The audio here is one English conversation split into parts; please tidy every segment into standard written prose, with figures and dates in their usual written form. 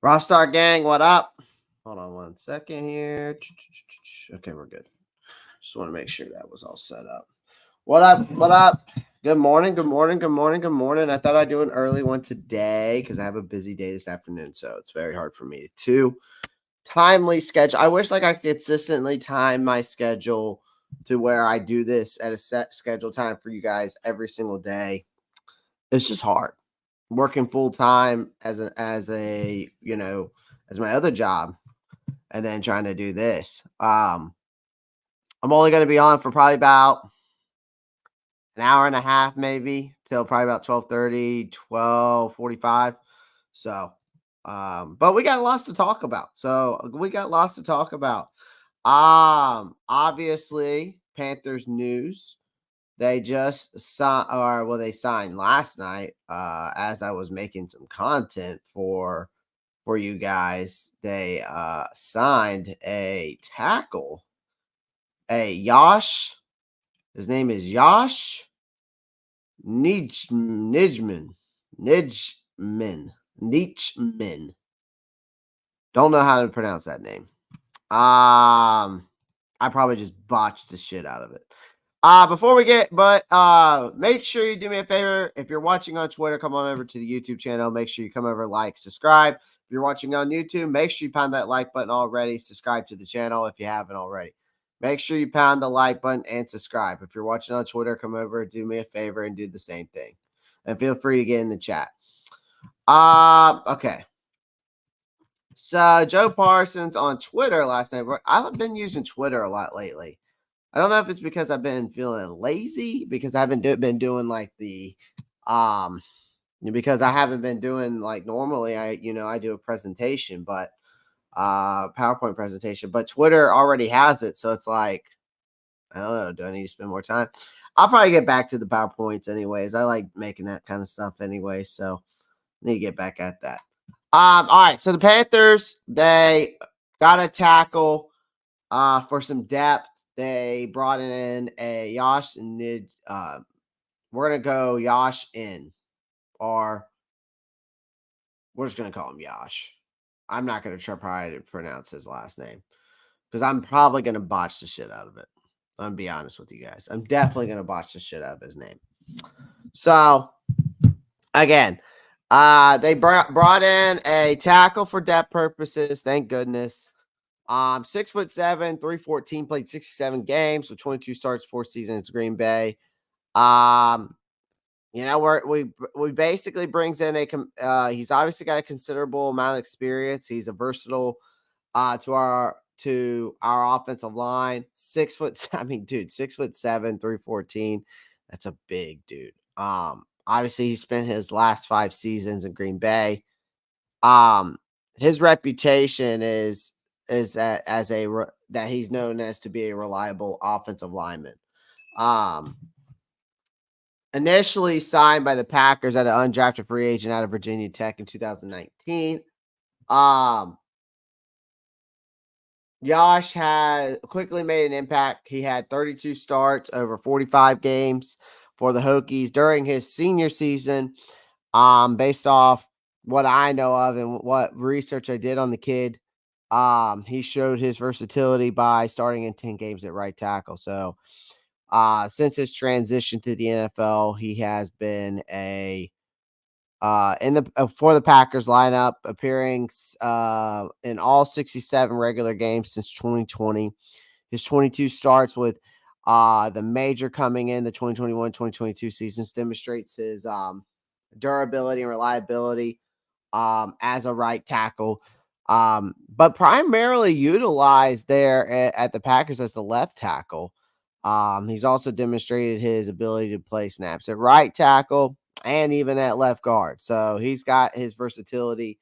Rockstar Gang, what up? Hold on one second here. Okay, we're good. Just want to make sure that was all set up. What up? What up? Good morning. Good morning. Good morning. Good morning. I thought I'd do an early one today because I have a busy day this afternoon, so it's very hard for me to timely schedule. I wish like I could consistently time my schedule to where I do this at a set schedule time for you guys every single day. It's just hard. Working full time as a as my other job, and then trying to do this. I'm only going to be on for probably about an hour and a half, maybe till probably about 12:30, 12:45. So, but we got lots to talk about. Obviously, Panthers news. They just signed, they signed last night. As I was making some content for you guys, they signed a tackle, a Yosh. His name is Yosh Nijman. Don't know how to pronounce that name. I probably just botched the shit out of it. Make sure you do me a favor. If you're watching on Twitter, come on over to the YouTube channel. Make sure you come over, like, subscribe. If you're watching on YouTube, make sure you pound that like button already. Subscribe to the channel if you haven't already. Make sure you pound the like button and subscribe. If you're watching on Twitter, come over, do me a favor, and do the same thing. And feel free to get in the chat. Okay. So Joe Parsons on Twitter last night. I've been using Twitter a lot lately. I don't know if it's because I've been feeling lazy because I haven't been doing like the because I haven't been doing like normally I do a presentation, but PowerPoint presentation, but Twitter already has it, so it's like I don't know, do I need to spend more time? I'll probably get back to the PowerPoints anyways. I like making that kind of stuff anyway, so I need to get back at that. All right, so the Panthers, they got a tackle for some depth. They brought in a Yosh Nij. We're going to go Yosh in, or we're just going to call him Yosh. I'm not going to try to pronounce his last name because I'm probably going to botch the shit out of it. I'm going to be honest with you guys. I'm definitely going to botch the shit out of his name. So, again, they brought in a tackle for depth purposes. Thank goodness. 6'7", 314, played 67 games with 22 starts, 4 seasons. Green Bay. We basically brings in he's obviously got a considerable amount of experience. He's a versatile to our offensive line. 6'7", 314. That's a big dude. Obviously he spent his last 5 seasons in Green Bay. His reputation is that he's known as to be a reliable offensive lineman. Initially signed by the Packers as an undrafted free agent out of Virginia Tech in 2019. Yosh has quickly made an impact. He had 32 starts over 45 games for the Hokies during his senior season. Based off what I know of and what research I did on the kid, he showed his versatility by starting in 10 games at right tackle. So, since his transition to the NFL, he has been for the Packers lineup, appearing in all 67 regular games since 2020. His 22 starts with the major coming in the 2021-2022 seasons demonstrates his durability and reliability as a right tackle, but primarily utilized there at the Packers as the left tackle. He's also demonstrated his ability to play snaps at right tackle and even at left guard. So he's got his versatility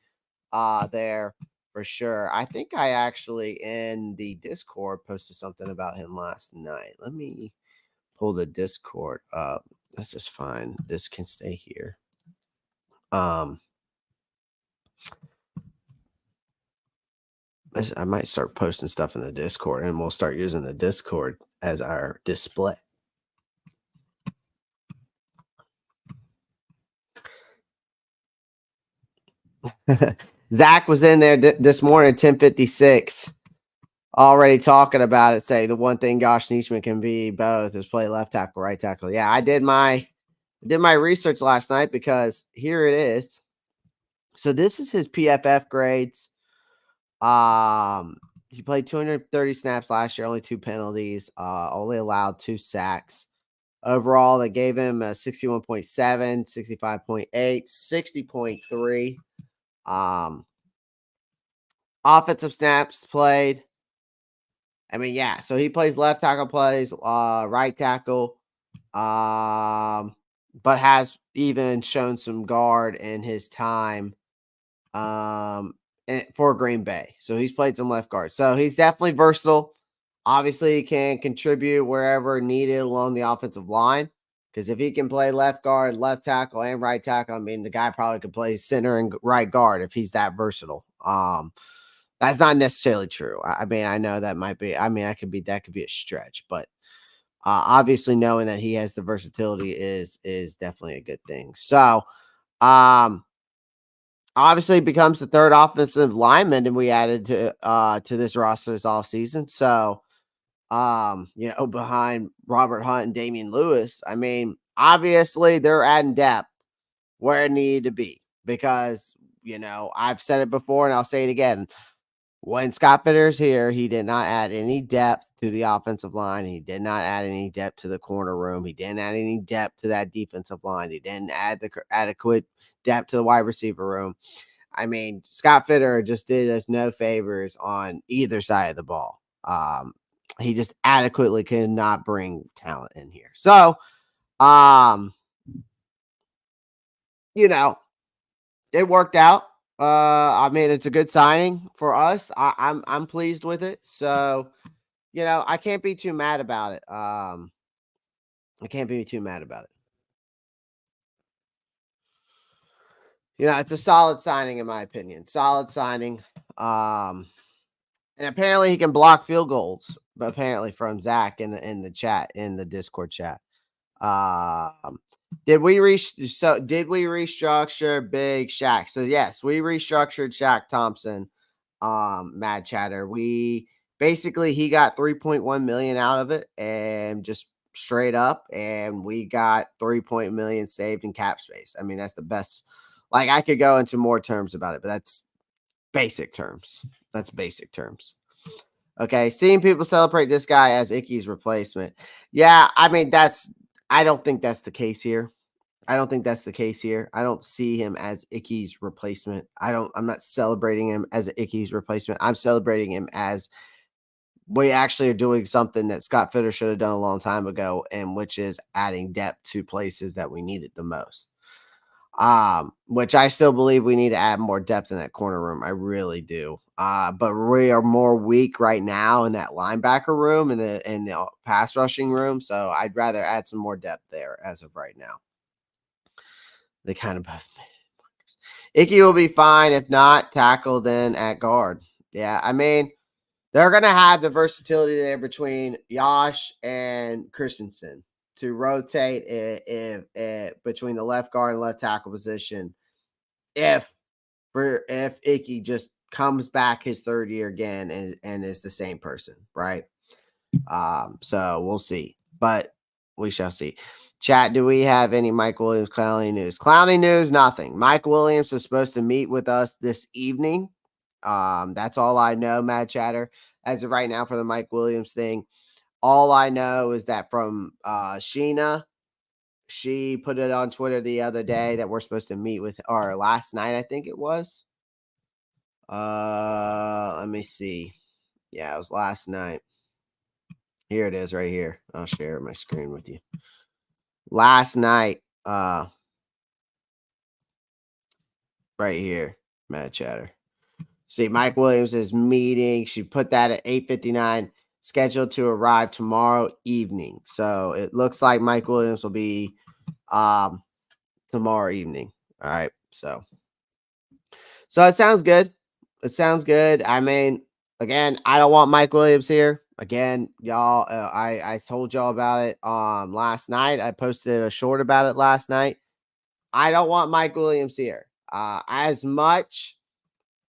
there for sure. I think I actually in the Discord posted something about him last night. Let me pull the Discord up. That's just fine. This can stay here. I might start posting stuff in the Discord, and we'll start using the Discord as our display. Zach was in there this morning at 10:56, already talking about it. Say the one thing Yosh Nijman can be both is play left tackle, right tackle. Yeah, I did my research last night because here it is. So this is his PFF grades. He played 230 snaps last year, only 2 penalties, only allowed 2 sacks. Overall, they gave him a 61.7, 65.8, 60.3. Offensive snaps played. I mean, yeah, so he plays left tackle, plays right tackle, but has even shown some guard in his time for Green Bay. So he's played some left guard. So he's definitely versatile. Obviously, he can contribute wherever needed along the offensive line. Because if he can play left guard, left tackle, and right tackle, I mean, the guy probably could play center and right guard if he's that versatile. That's not necessarily true. I mean, I know that might be. I mean, that could be a stretch, but obviously, knowing that he has the versatility is definitely a good thing. So, obviously becomes the third offensive lineman, and we added to this roster this offseason. So, behind Robert Hunt and Damian Lewis, I mean, obviously they're adding depth where it needed to be because, I've said it before and I'll say it again. When Scott Fitter's here, he did not add any depth to the offensive line. He did not add any depth to the corner room. He didn't add any depth to that defensive line. He didn't add the adequate depth to the wide receiver room. I mean, Scott Fitter just did us no favors on either side of the ball. He just adequately could not bring talent in here. So, it worked out. I mean, it's a good signing for us. I'm pleased with it. So, I can't be too mad about it. I can't be too mad about it. It's a solid signing in my opinion. Solid signing. And apparently he can block field goals. But apparently from Zach in the chat, in the Discord chat. Did we restructure Big Shaq? So yes, we restructured Shaq Thompson. Mad Chatter. He got 3.1 million out of it, and just straight up, and we got 3 million saved in cap space. I mean, that's the best. Like, I could go into more terms about it, but that's basic terms. Okay, seeing people celebrate this guy as Icky's replacement. Yeah, I mean, I don't think that's the case here. I don't see him as Icky's replacement. I'm not celebrating him as Icky's replacement. I'm celebrating him as we actually are doing something that Scott Fitter should have done a long time ago, and which is adding depth to places that we need it the most. Which I still believe we need to add more depth in that corner room. I really do. But we are more weak right now in that linebacker room and the pass rushing room. So I'd rather add some more depth there as of right now. They kind of both. Icky will be fine. If not, tackle then at guard. Yeah, I mean, they're going to have the versatility there between Yosh and Christensen to rotate between the left guard and left tackle position. If Icky just comes back his third year again and is the same person, right? So we'll see, but we shall see. Chat, do we have any Mike Williams clowning news? Clowning news, nothing. Mike Williams is supposed to meet with us this evening. That's all I know, Mad Chatter. As of right now for the Mike Williams thing, all I know is that from Sheena, she put it on Twitter the other day that we're supposed to meet with, or last night, I think it was. Let me see. Yeah, it was last night. Here it is right here. I'll share my screen with you. Last night, right here, Mad Chatter. See, Mike Williams is meeting. She put that at 8:59, scheduled to arrive tomorrow evening. So it looks like Mike Williams will be tomorrow evening. All right. So it sounds good. I mean, again, I don't want Mike Williams here. Again, y'all, I told y'all about it last night. I posted a short about it last night. I don't want Mike Williams here. As much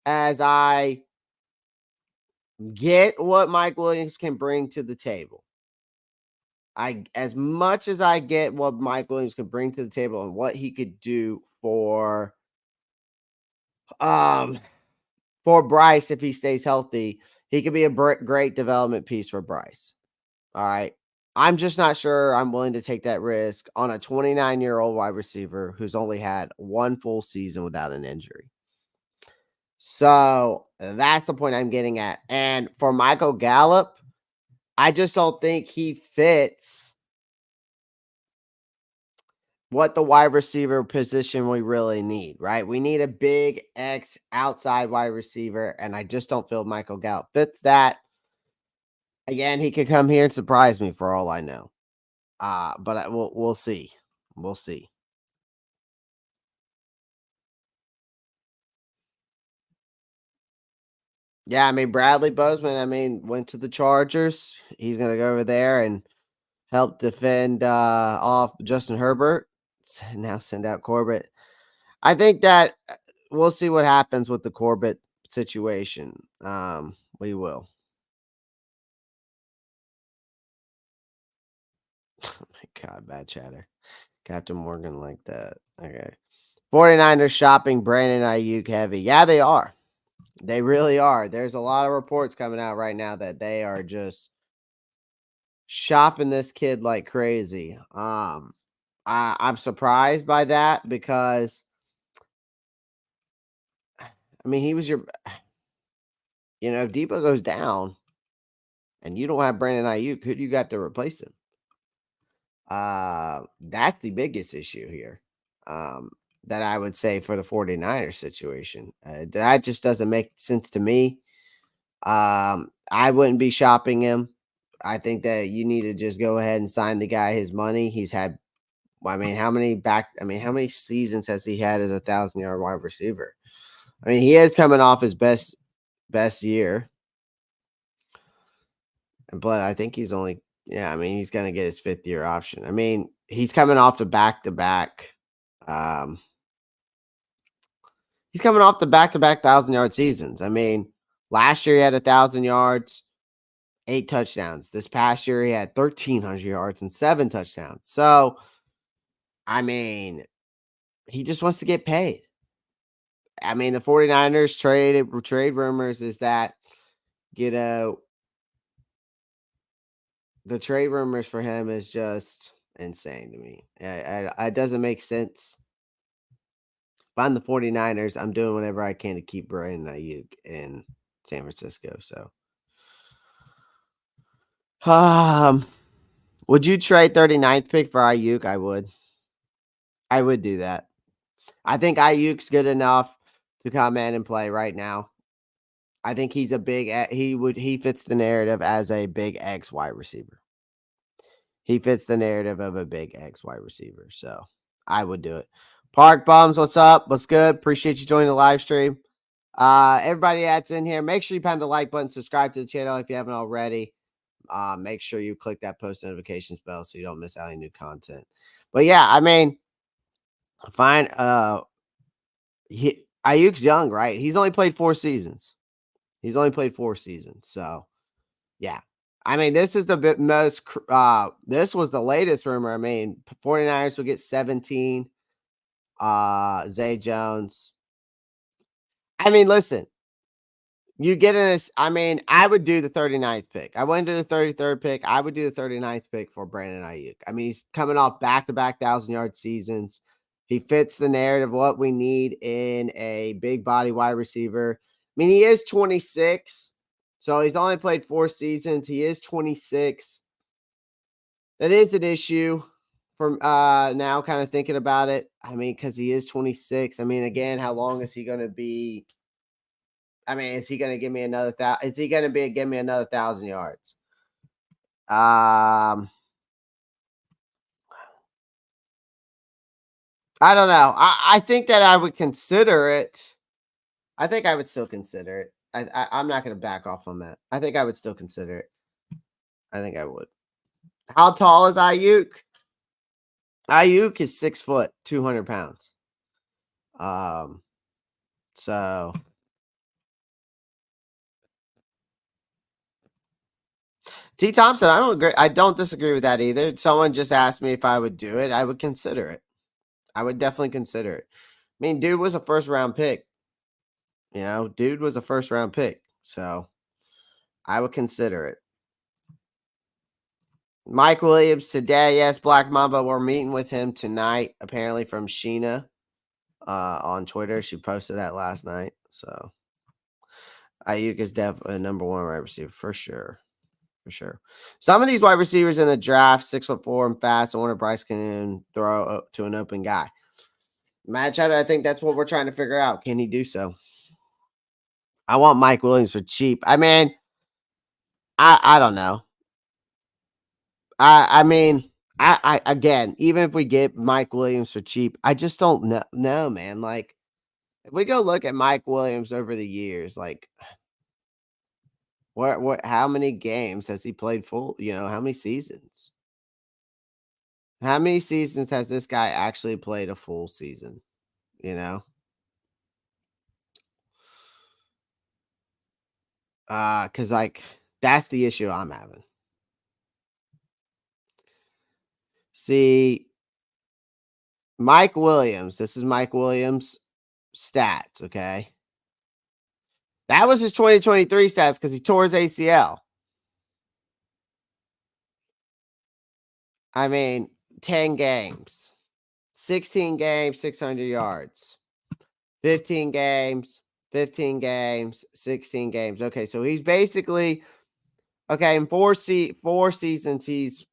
as I get what Mike Williams can bring to the table. As much as I get what Mike Williams can bring to the table and what he could do um for Bryce if he stays healthy, he could be a great development piece for Bryce. All right. I'm just not sure I'm willing to take that risk on a 29-year-old wide receiver who's only had one full season without an injury. So that's the point I'm getting at. And for Michael Gallup, I just don't think he fits what the wide receiver position we really need, right? We need a big X outside wide receiver, and I just don't feel Michael Gallup fits that. Again, he could come here and surprise me for all I know. But we'll see. We'll see. Yeah, I mean Bradley Bozeman, I mean, went to the Chargers. He's gonna go over there and help defend off Justin Herbert. Now send out Corbett. I think that we'll see what happens with the Corbett situation. We will. Oh my God, bad chatter. Captain Morgan like that. Okay. 49ers shopping Brandon Aiyuk heavy. Yeah, they are. They really are. There's a lot of reports coming out right now that they are just shopping this kid like crazy. I'm surprised by that because I mean he was your if Debo goes down and you don't have Brandon Ayuk, who do you got to replace him? That's the biggest issue here. That I would say for the 49ers situation. That just doesn't make sense to me. I wouldn't be shopping him. I think that you need to just go ahead and sign the guy his money. He's had how many seasons has he had as 1,000-yard wide receiver? I mean, he is coming off his best year. But I think he's only he's gonna get his 5th-year option. I mean, he's coming off the back-to-back. He's coming off the back-to-back 1,000-yard seasons. I mean, last year he had 1,000 yards, 8 touchdowns. This past year he had 1,300 yards and 7 touchdowns. So, I mean, he just wants to get paid. I mean, the 49ers trade rumors is that, the trade rumors for him is just insane to me. It doesn't make sense. If I'm the 49ers, I'm doing whatever I can to keep Brandon Aiyuk in San Francisco. So, would you trade 39th pick for Aiyuk? I would. I would do that. I think Ayuk's good enough to come in and play right now. I think he's he fits the narrative as a big X wide receiver. He fits the narrative of a big X wide receiver. So I would do it. Park Bums, what's up? What's good? Appreciate you joining the live stream. Everybody that's in here, make sure you pound the like button, subscribe to the channel if you haven't already. Make sure you click that post notifications bell so you don't miss out any new content. But yeah, I mean, fine. Ayuk's young, right? He's only played 4 seasons. So yeah. I mean, this is the most this was the latest rumor. I mean, 49ers will get 17. Zay Jones. I mean, listen, you get in I would do the 39th pick. I wouldn't do the 33rd pick. I would do the 39th pick for Brandon Aiyuk. I mean, he's coming off back-to-back 1,000-yard seasons. He fits the narrative, what we need in a big body wide receiver. I mean, he is 26, so he's only played 4 seasons. He is 26. That is an issue from now kind of thinking about it. I mean, because he is 26. I mean, again, how long is he going to be? I mean, is he going to give me another thousand? Is he going to give me another 1,000 yards? I don't know. I think that I would consider it. I think I would still consider it. I'm not going to back off on that. I think I would still consider it. I think I would. How tall is Aiyuk? Aiyuk is 6 foot, 200 pounds. So T. Thompson, I don't agree. I don't disagree with that either. Someone just asked me if I would do it. I would consider it. I would definitely consider it. I mean, dude was a first round pick. Dude was a first round pick. So I would consider it. Mike Williams today. Yes, Black Mamba. We're meeting with him tonight, apparently from Sheena on Twitter. She posted that last night. So Aiyuk is definitely a number one wide receiver for sure. For sure. Some of these wide receivers in the draft, 6'4" and fast. I wonder if Bryce can throw to an open guy. Matt Cheddar, I think that's what we're trying to figure out. Can he do so? I want Mike Williams for cheap. I mean, I don't know. I mean, I again, even if we get Mike Williams for cheap, I just don't know, man. Like, if we go look at Mike Williams over the years, like, how many games has he played full? How many seasons? How many seasons has this guy actually played a full season? You know, because like that's the issue I'm having. See, Mike Williams. This is Mike Williams' stats. Okay, that was his 2023 stats because he tore his ACL. I mean, 10 games, 16 games, 600 yards, 15 games, 15 games, 16 games. Okay, so he's basically in four seasons. He's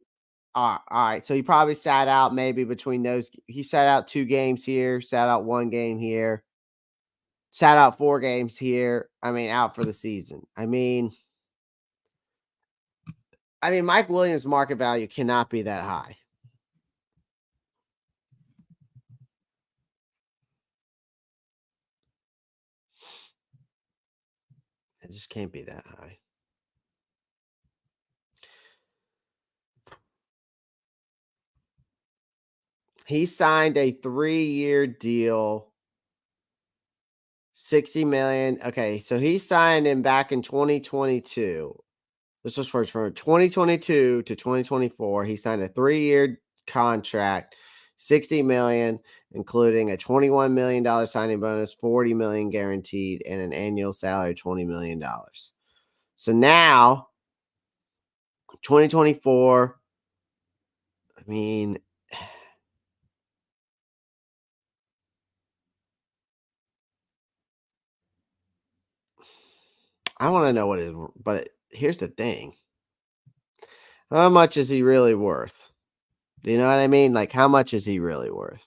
all right. So he probably sat out maybe between those. He sat out 2 games here, sat out 1 game here, sat out 4 games here. I mean, out for the season. I mean, Mike Williams' market value cannot be that high. It just can't be that high. He signed a 3-year deal, 60 million. Okay, so he signed him back in 2022. This was for 2022 to 2024. He signed a 3-year contract, 60 million, including a $21 million signing bonus, 40 million guaranteed, and an annual salary of $20 million. So now, 2024, I mean, I want to know what it is, but here's the thing. How much is he really worth? Do you know what I mean? Like, how much is he really worth?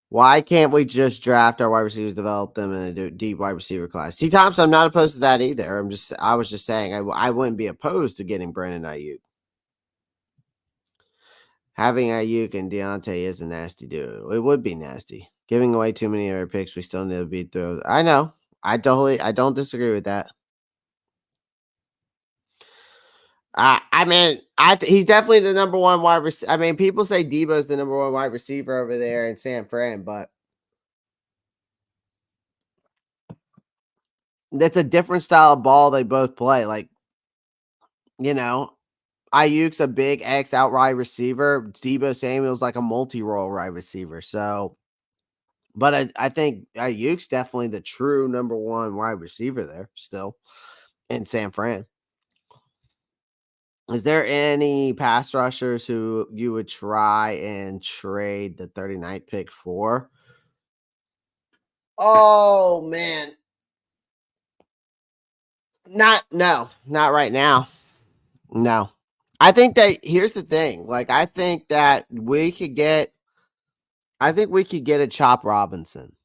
Why can't we just draft our wide receivers, develop them in a deep wide receiver class? T. Thompson, I'm not opposed to that either. I was just saying I wouldn't be opposed to getting Brandon Aiyuk. Having Aiyuk and Deontay is a nasty dude. It would be nasty. Giving away too many of our picks, we still need to be through. I know. I don't disagree with that. I mean, he's definitely the number one wide receiver. I mean, people say Debo's the number one wide receiver over there in San Fran, but that's a different style of ball they both play. Like, you know, Ayuk's a big X outright receiver. Debo Samuel's like a multi-role wide receiver. So, but I think Ayuk's definitely the true number one wide receiver there still in San Fran. Is there any pass rushers who you would try and trade the 39th pick for? Oh man. Not right now. No. I think that here's the thing. Like I think we could get a Chop Robinson.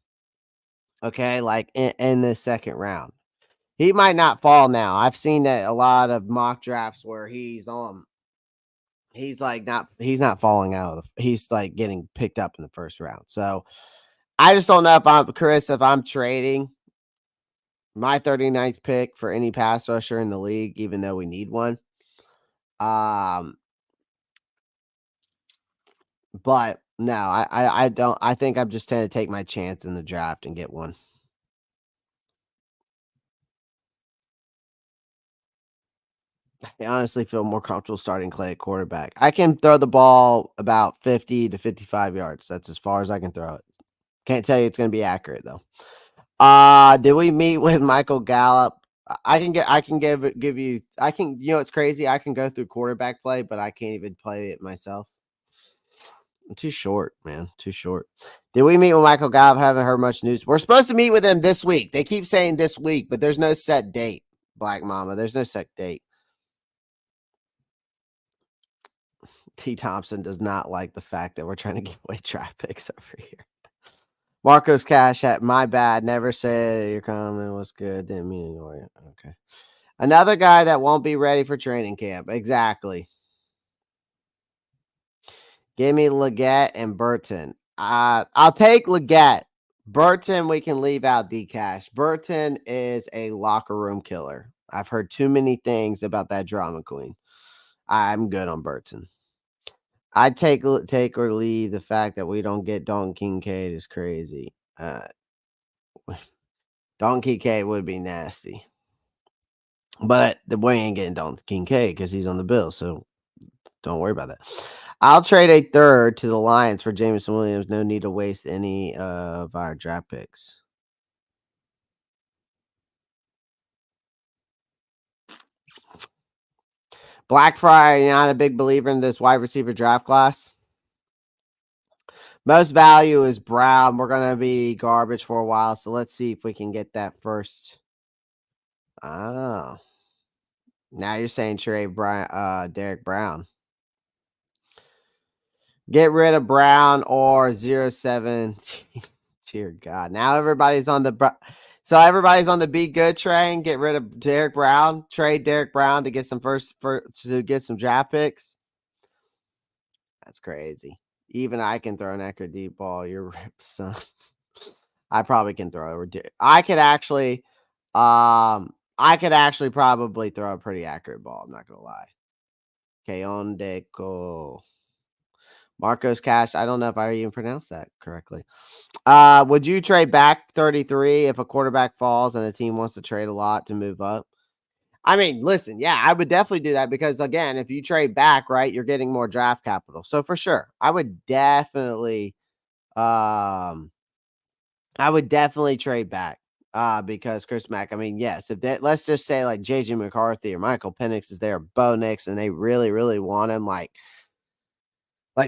Okay, like in the second round. He might not fall now. I've seen that a lot of mock drafts where he's not falling out of he's like getting picked up in the first round. So I just don't know if I'm trading my 39th pick for any pass rusher in the league, even though we need one. Um, but no, I don't. I think I'm just going to take my chance in the draft and get one. I honestly feel more comfortable starting Clay at quarterback. I can throw the ball about 50 to 55 yards. That's as far as I can throw it. Can't tell you it's going to be accurate though. Did we meet with Michael Gallup? I can give you I can it's crazy. I can go through quarterback play, but I can't even play it myself. I'm too short, man. Too short. Did we meet with Michael Gallup? Haven't heard much news. We're supposed to meet with him this week. They keep saying this week, but there's no set date. Black Mama. There's no set date. T. Thompson does not like the fact that we're trying to give away draft picks over here. Marcos Cash at my bad. Never say your comment was good. Didn't mean to ignore you. Okay. Another guy that won't be ready for training camp. Exactly. Give me Leggett and Burton. I'll take Leggett. Burton, we can leave out D-Cash. Burton is a locker room killer. I've heard too many things about that drama queen. I'm good on Burton. I'd take or leave the fact that we don't get Dalton Kincaid is crazy. Dalton Kincaid would be nasty. But we ain't getting Dalton Kincaid because he's on the bill, so don't worry about that. I'll trade a third to the Lions for Jameson Williams. No need to waste any of our draft picks. Blackfriar, you're not a big believer in this wide receiver draft class? Most value is Brown. We're going to be garbage for a while, so let's see if we can get that first. Oh. Now you're saying trade Derek Brown. Get rid of Brown or 07. Dear God. Now everybody's on the be good train. Get rid of Derek Brown. Trade Derek Brown to get some to get some draft picks. That's crazy. Even I can throw an accurate deep ball. You're ripped, son. I probably can throw over. I could actually probably throw a pretty accurate ball. I'm not gonna lie. Keon Deco. Marcos Cash. I don't know if I even pronounced that correctly. Would you trade back 33 if a quarterback falls and a team wants to trade a lot to move up? I mean, listen, yeah, I would definitely do that because again, if you trade back, right, you're getting more draft capital. So for sure, I would definitely trade back. Because Chris Mack, I mean, yes, if that let's just say like JJ McCarthy or Michael Penix is there, Bo Nix, and they really, really want him, like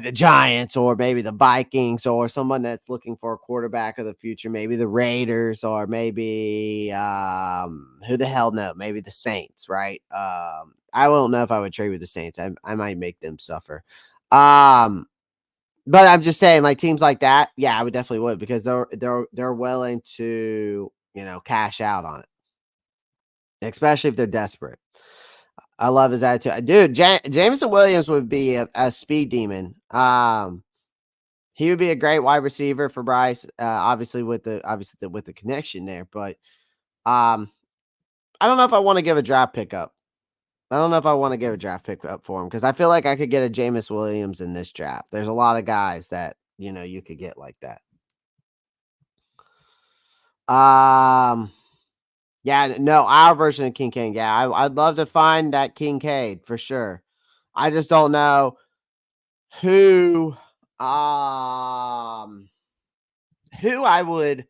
the Giants or maybe the Vikings or someone that's looking for a quarterback of the future, maybe the Raiders or maybe who the hell knows, maybe the Saints, right? I don't know if I would trade with the Saints. I might make them suffer. But I'm just saying, like teams like that, yeah, I would definitely would because they're willing to cash out on it, especially if they're desperate. I love his attitude, dude. Jameson Williams would be a speed demon. He would be a great wide receiver for Bryce, obviously with the connection there. But I don't know if I want to give a draft pick up. I don't know if I want to give a draft pick up for him because I feel like I could get a Jameis Williams in this draft. There's a lot of guys that you could get like that. Yeah, no, our version of Kincaid. Yeah, I'd love to find that Kincaid for sure. I just don't know who I would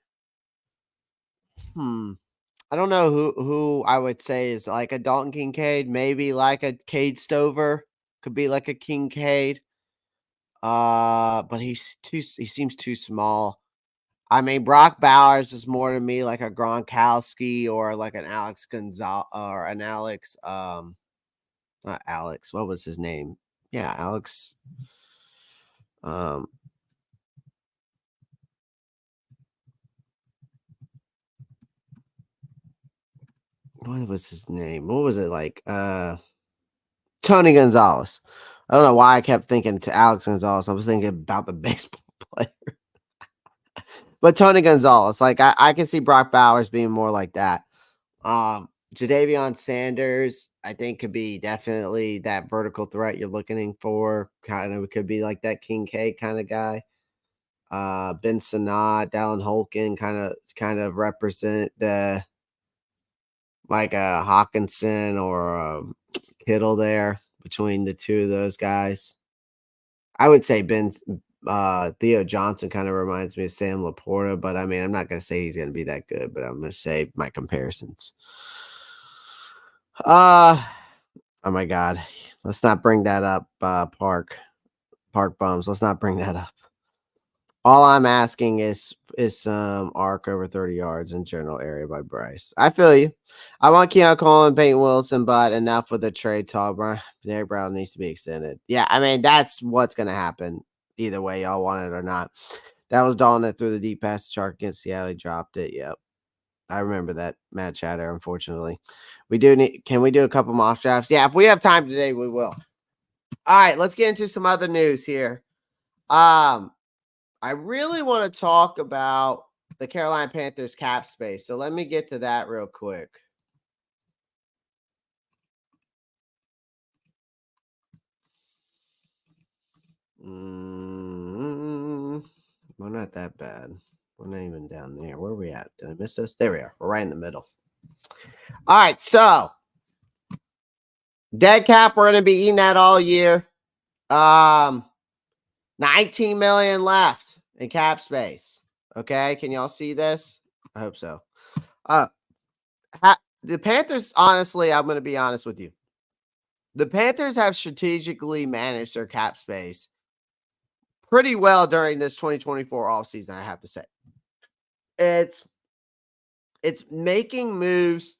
I don't know who I would say is like a Dalton Kincaid, maybe like a Cade Stover, could be like a Kincaid. But he seems too small. I mean, Brock Bowers is more to me like a Gronkowski or like an Alex Gonzalez or an Alex not Alex, what was his name? Yeah, Alex um what was his name? What was it like? Tony Gonzalez. I don't know why I kept thinking to Alex Gonzalez. I was thinking about the baseball player. But Tony Gonzalez, like I can see Brock Bowers being more like that. Jadavion Sanders, I think could be definitely that vertical threat you're looking for. Kind of could be like that King K kind of guy. Ben Sanat, Dallin Holkin kind of represent the like a Hawkinson or Kittle there between the two of those guys. I would say Theo Johnson kind of reminds me of Sam Laporta, but I mean, I'm not going to say he's going to be that good, but I'm going to say my comparisons. Oh my God. Let's not bring that up, Park Bums. Let's not bring that up. All I'm asking is some arc over 30 yards in general area by Bryce. I feel you. I want Keon Cole and Peyton Wilson, but enough with the trade talk. Derek Brown needs to be extended. Yeah, I mean, that's what's going to happen either way, y'all want it or not. That was Dalton that threw the deep pass to Chark against Seattle. He dropped it. Yep. I remember that Matt Chatter, unfortunately. Can we do a couple mock drafts? Yeah, if we have time today, we will. All right, let's get into some other news here. I really want to talk about the Carolina Panthers cap space. So let me get to that real quick. We're not that bad. We're not even down there. Where are we at? Did I miss us? There we are. We're right in the middle. All right, so dead cap, we're going to be eating that all year. 19 million left in cap space. Okay, can y'all see this? I hope so. The Panthers, honestly, I'm going to be honest with you. The Panthers have strategically managed their cap space pretty well during this 2024 offseason, I have to say. It's making moves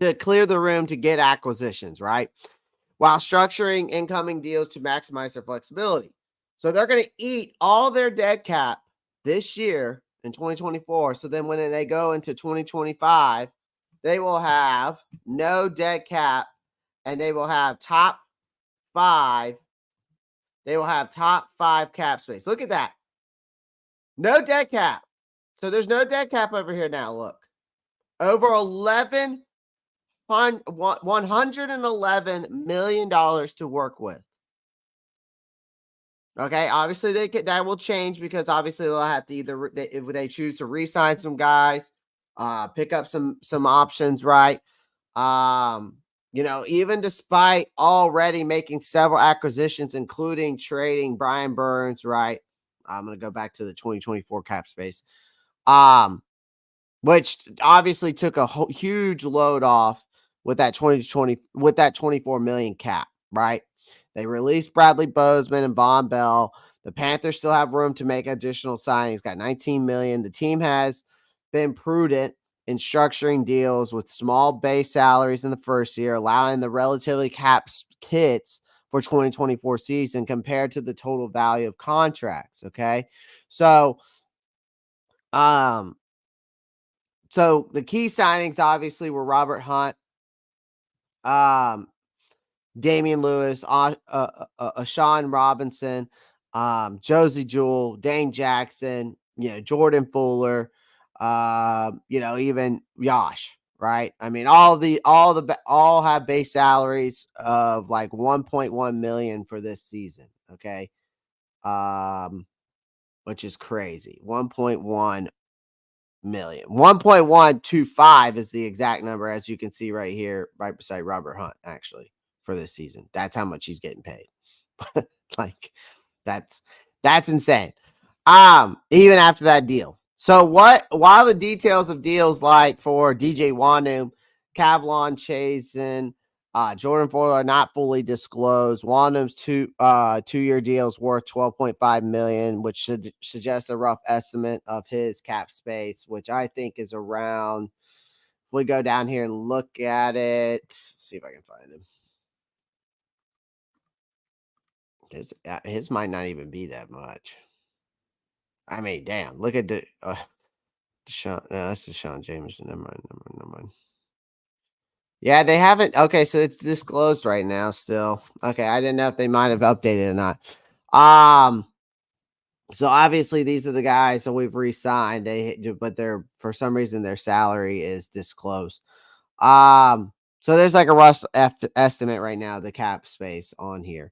to clear the room to get acquisitions, right? While structuring incoming deals to maximize their flexibility. So they're going to eat all their dead cap this year in 2024. So then when they go into 2025, they will have no dead cap and they will have top 5. They will have top 5 cap space. Look at that. No dead cap. So there's no dead cap over here now. Look. Over $111 million to work with. Okay, obviously that will change because obviously they'll have to if they choose to re-sign some guys, pick up some options, right? Even despite already making several acquisitions, including trading Brian Burns, right? I'm going to go back to the 2024 cap space, which obviously took a huge load off with that 24 million cap, right? They released Bradley Bozeman and Von Bell. The Panthers still have room to make additional signings. Got 19 million. The team has been prudent in structuring deals with small base salaries in the first year, allowing the relatively cap hits for 2024 season compared to the total value of contracts. Okay. So the key signings obviously were Robert Hunt, Damian Lewis, Sean Robinson, Josie Jewell, Dane Jackson, Jordan Fuller, even Yosh, right? I mean, all have base salaries of like 1.1 million for this season. Okay. Which is crazy. 1.1 million. 1.125 is the exact number, as you can see right here, right beside Robert Hunt, actually, for this season. That's how much he's getting paid. Like, that's insane. Even after that deal. So while the details of deals like for DJ Wanum, Kavlon Chasen, Jordan Fuller are not fully disclosed. Wanum's 2-year deals worth $12.5 million, which should suggest a rough estimate of his cap space, which I think is around. If we go down here and look at it, see if I can find him. His might not even be that much. I mean, damn. Look at Deshaun. No, that's Deshaun Jameson. Never mind. Yeah, they haven't. Okay, so it's disclosed right now still. Okay, I didn't know if they might have updated or not. So obviously these are the guys that we've re-signed. But for some reason their salary is disclosed. So there's like a rough estimate right now, the cap space on here.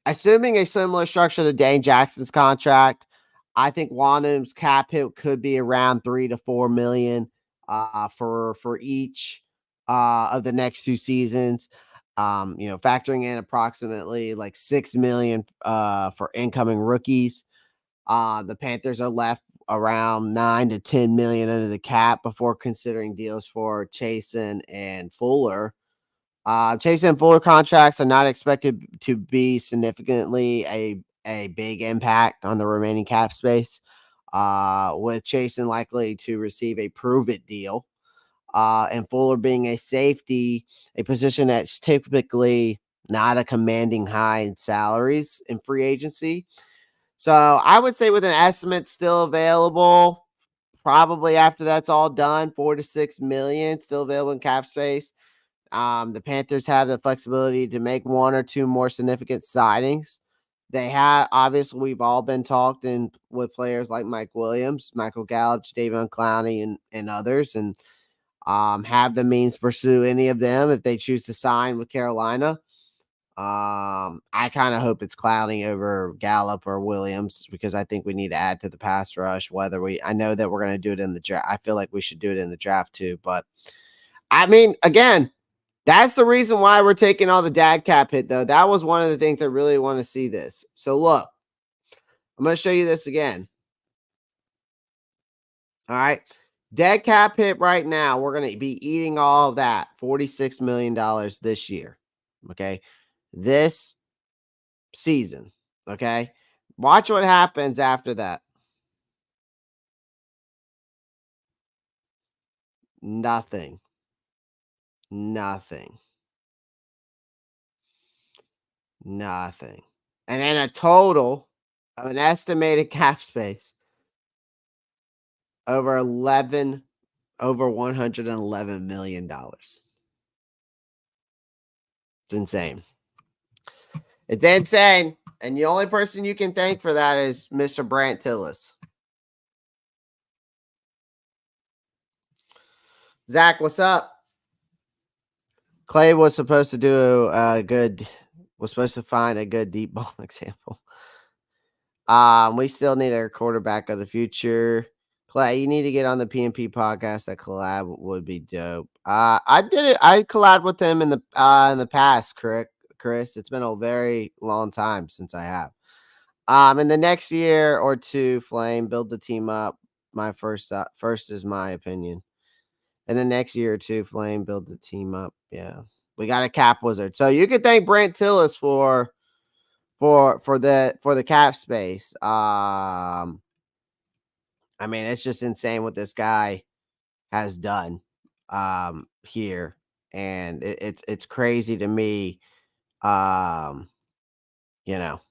Assuming a similar structure to Dane Jackson's contract, I think Wanum's cap hit could be around $3 to $4 million for each. of the next 2 seasons. Factoring in approximately like 6 million for incoming rookies. The Panthers are left around 9 to 10 million under the cap before considering deals for Chasen and Fuller. Chasen and Fuller contracts are not expected to be significantly a big impact on the remaining cap space, with Chasen likely to receive a prove it deal, and Fuller being a safety, a position that's typically not a commanding high in salaries in free agency. So I would say with an estimate still available, probably after that's all done, 4 to 6 million still available in cap space. The Panthers have the flexibility to make 1 or 2 more significant signings. They have, obviously, we've all been talked in with players like Mike Williams, Michael Gallup, Davion Clowney, and others, and have the means to pursue any of them if they choose to sign with Carolina. I kind of hope it's Clowney over Gallup or Williams, because I think we need to add to the pass rush. I know that we're going to do it in the draft. I feel like we should do it in the draft too. But I mean, again, that's the reason why we're taking all the dad cap hit, though. That was one of the things I really want to see this. So look, I'm going to show you this again. All right. Dead cap hit right now, we're going to be eating all of that, $46 million this year. Okay. This season. Okay. Watch what happens after that. Nothing. Nothing. Nothing. And then a total of an estimated cap space over $111 million. It's insane. It's insane. And the only person you can thank for that is Mr. Brant Tillis. Zach, what's up? Clay was supposed to do was supposed to find a good deep ball example. We still need a quarterback of the future. Clay, you need to get on the PNP podcast. That collab would be dope. I did it. I collabed with him in the past, correct, Chris? It's been a very long time since I have. In the next year or two, Flame, build the team up. My first is my opinion. In the next year or two, Flame, build the team up. Yeah, we got a cap wizard, so you can thank Brant Tillis for the cap space. I mean, it's just insane what this guy has done here, and it's crazy to me. Um, you know,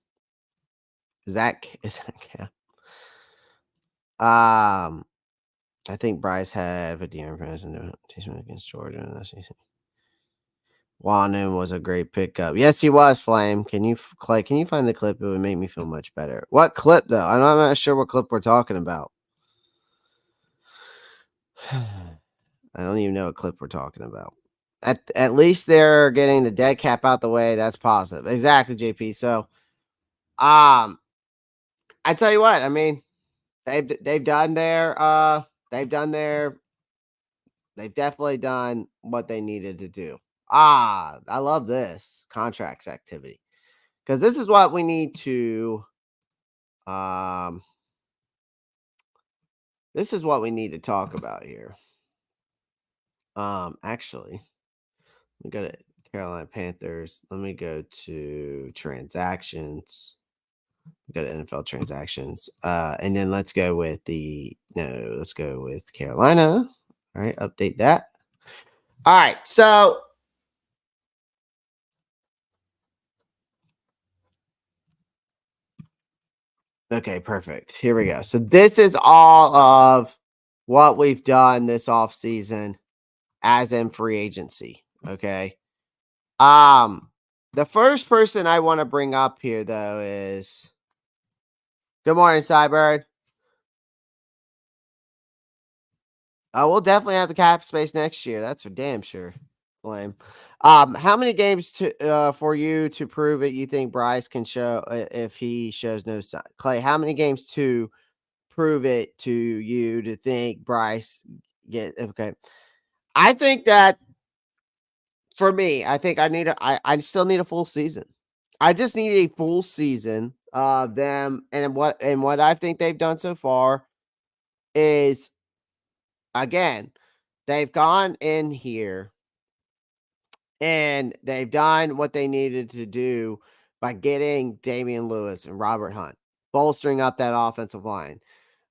is that cap? I think Bryce had 50 impressions against Georgia in the season. Wanu was a great pickup. Yes, he was, Flame. Clay, can you find the clip? It would make me feel much better. What clip, though? I'm not sure what clip we're talking about. I don't even know what clip we're talking about. At least they're getting the dead cap out the way. That's positive. Exactly, JP. So, I tell you what. I mean, they've definitely done what they needed to do. I love this contracts activity, because this is what we need to. This is what we need to talk about here. Actually, let me go to Carolina Panthers. Let me go to transactions. Go to NFL transactions. And then let's go with Carolina. All right, update that. All right, so okay, perfect. Here we go. So this is all of what we've done this offseason as in free agency. Okay. The first person I want to bring up here, though, is good morning, Cybird. We'll definitely have the cap space next year. That's for damn sure. Flame. How many games for you to prove it you think Bryce can show if he shows no sign? Clay, how many games to prove it to you to think Bryce get okay? I think that For me, I think I still need a full season. I just need a full season of them, and what I think they've done so far is, again, they've gone in here and they've done what they needed to do by getting Damian Lewis and Robert Hunt, bolstering up that offensive line.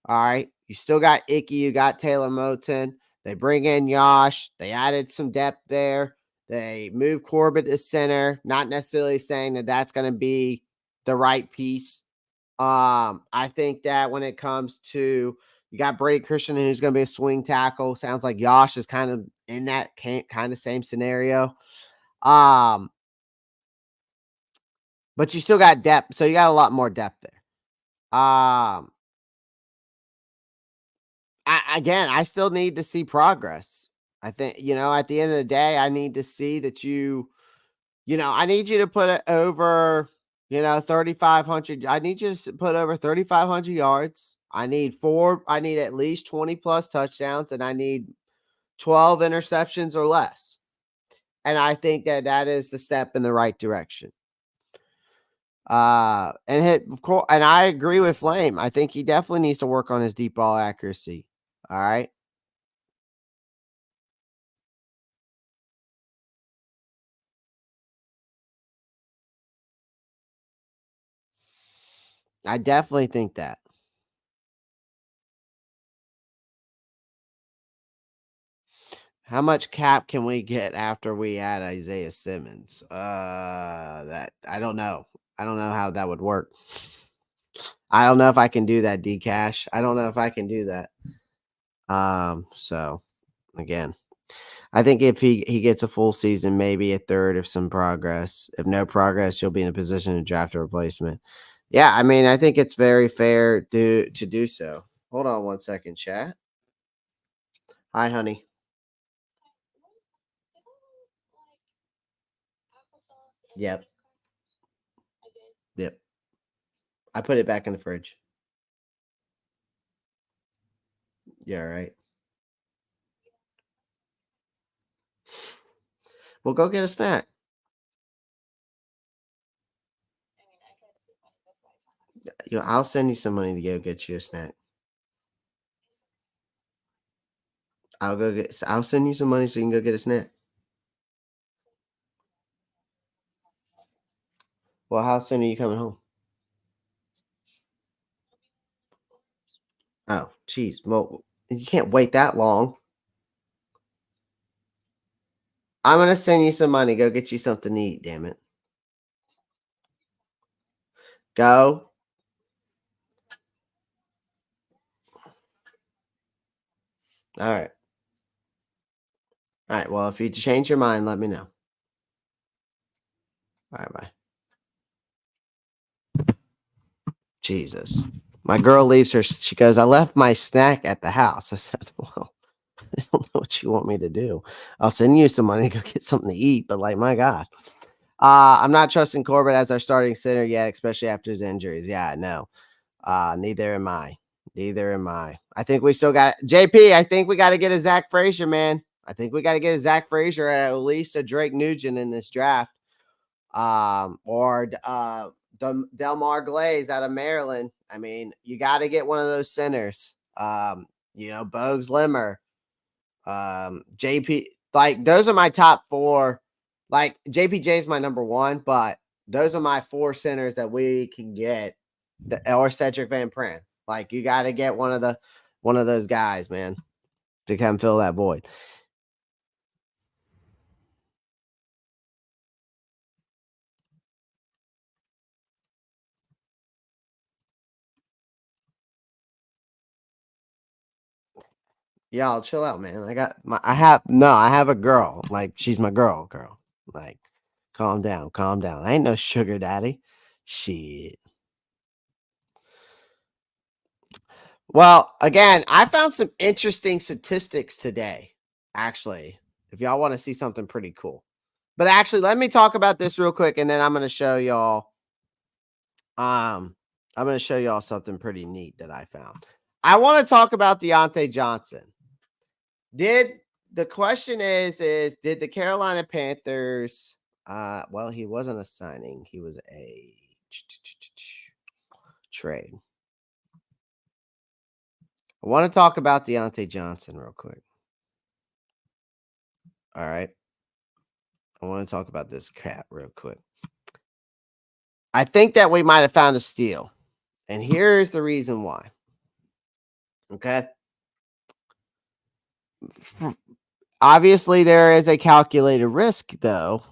All right. You still got Icky. You got Taylor Moton. They bring in Yosh. They added some depth there. They move Corbett to center. Not necessarily saying that that's going to be the right piece. I think that when it comes to, you got Brady Christian, who's going to be a swing tackle. Sounds like Yosh is kind of in that kind of same scenario. Um, but you still got depth, so you got a lot more depth there. I still need to see progress. I think, at the end of the day, I need to see that I need you to put it over, 3,500. I need you to put over 3,500 yards. I need at least 20 plus touchdowns, and I need 12 interceptions or less. And I think that is the step in the right direction. Of course, and I agree with Flame. I think he definitely needs to work on his deep ball accuracy. All right. I definitely think that. How much cap can we get after we add Isaiah Simmons? That I don't know. I don't know how that would work. I don't know if I can do that, D Cash. I don't know if I can do that. So again, I think if he gets a full season, maybe a third of some progress. If no progress, you'll be in a position to draft a replacement. Yeah, I mean, I think it's very fair to do so. Hold on one second, chat. Hi, honey. Yep. Yep. I put it back in the fridge. Yeah, right. Well, go get a snack. I'll send you some money to go get you a snack. I'll send you some money so you can go get a snack. Well, how soon are you coming home? Oh, geez. Well, you can't wait that long. I'm gonna send you some money. Go get you something to eat. Damn it. Go. All right. All right. Well, if you change your mind, let me know. All right. Bye. Jesus. My girl leaves her. She goes, I left my snack at the house. I said, well, I don't know what you want me to do. I'll send you some money to go get something to eat, but like, my God. I'm not trusting Corbett as our starting center yet, especially after his injuries. Yeah, no. Neither am I. Neither am I. I think we still got JP. I think we got to get a Zach Frazier, man. I think we got to get a Zach Frazier, at least a Drake Nugent in this draft. Or Delmar Glaze out of Maryland. I mean, you got to get one of those centers. Bogues Limmer, JP. Like, those are my top four. Like, JPJ is my number one, but those are my four centers that we can get. Or Cedric Van Pran. Like, you got to get one of those guys, man, to come fill that void. Y'all chill out, man. I have a girl. Like, she's my girl. Like, calm down, calm down. I ain't no sugar daddy. Shit. Well, again, I found some interesting statistics today, actually, if y'all want to see something pretty cool. But actually, let me talk about this real quick, and then I'm gonna show y'all. I'm gonna show y'all something pretty neat that I found. I want to talk about Deontay Johnson. Did the question is did the Carolina Panthers well, he wasn't a signing, he was a trade. I want to talk about Deontay Johnson real quick. All right. I want to talk about this cat real quick. I think that we might have found a steal. And here's the reason why. Okay. Obviously, there is a calculated risk, though,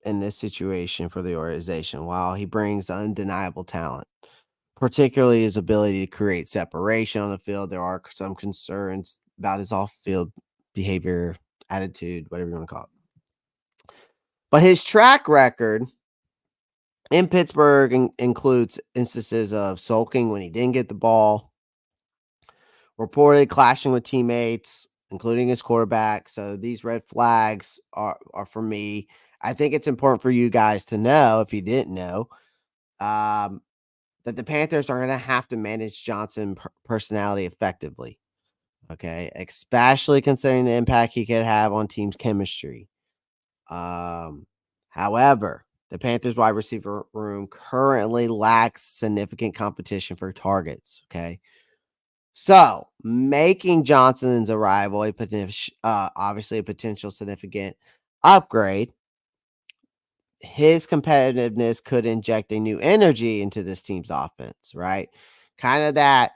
in this situation for the organization. While he brings undeniable talent, particularly his ability to create separation on the field, there are some concerns about his off-field behavior, attitude, whatever you want to call it. But his track record in Pittsburgh includes instances of sulking when he didn't get the ball, reported clashing with teammates, including his quarterback. So these red flags are for me. I think it's important for you guys to know, if you didn't know, that the Panthers are going to have to manage Johnson's personality effectively. Okay, especially considering the impact he could have on team's chemistry. However, the Panthers wide receiver room currently lacks significant competition for targets. Okay. So making Johnson's arrival a potential, obviously a potential significant upgrade, his competitiveness could inject a new energy into this team's offense, right? Kind of that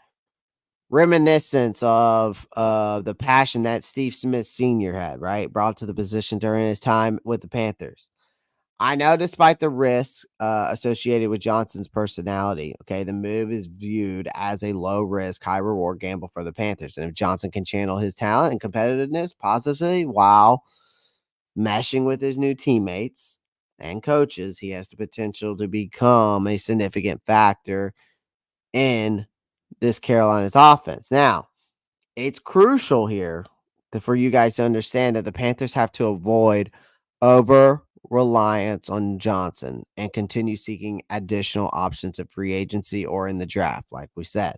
reminiscence of the passion that Steve Smith Sr. had, right? Brought to the position during his time with the Panthers. I know despite the risks associated with Johnson's personality, okay, the move is viewed as a low-risk, high-reward gamble for the Panthers. And if Johnson can channel his talent and competitiveness positively while meshing with his new teammates and coaches, he has the potential to become a significant factor in this Carolina's offense. Now, it's crucial here for you guys to understand that the Panthers have to avoid over reliance on Johnson and continue seeking additional options at free agency or in the draft, like we said.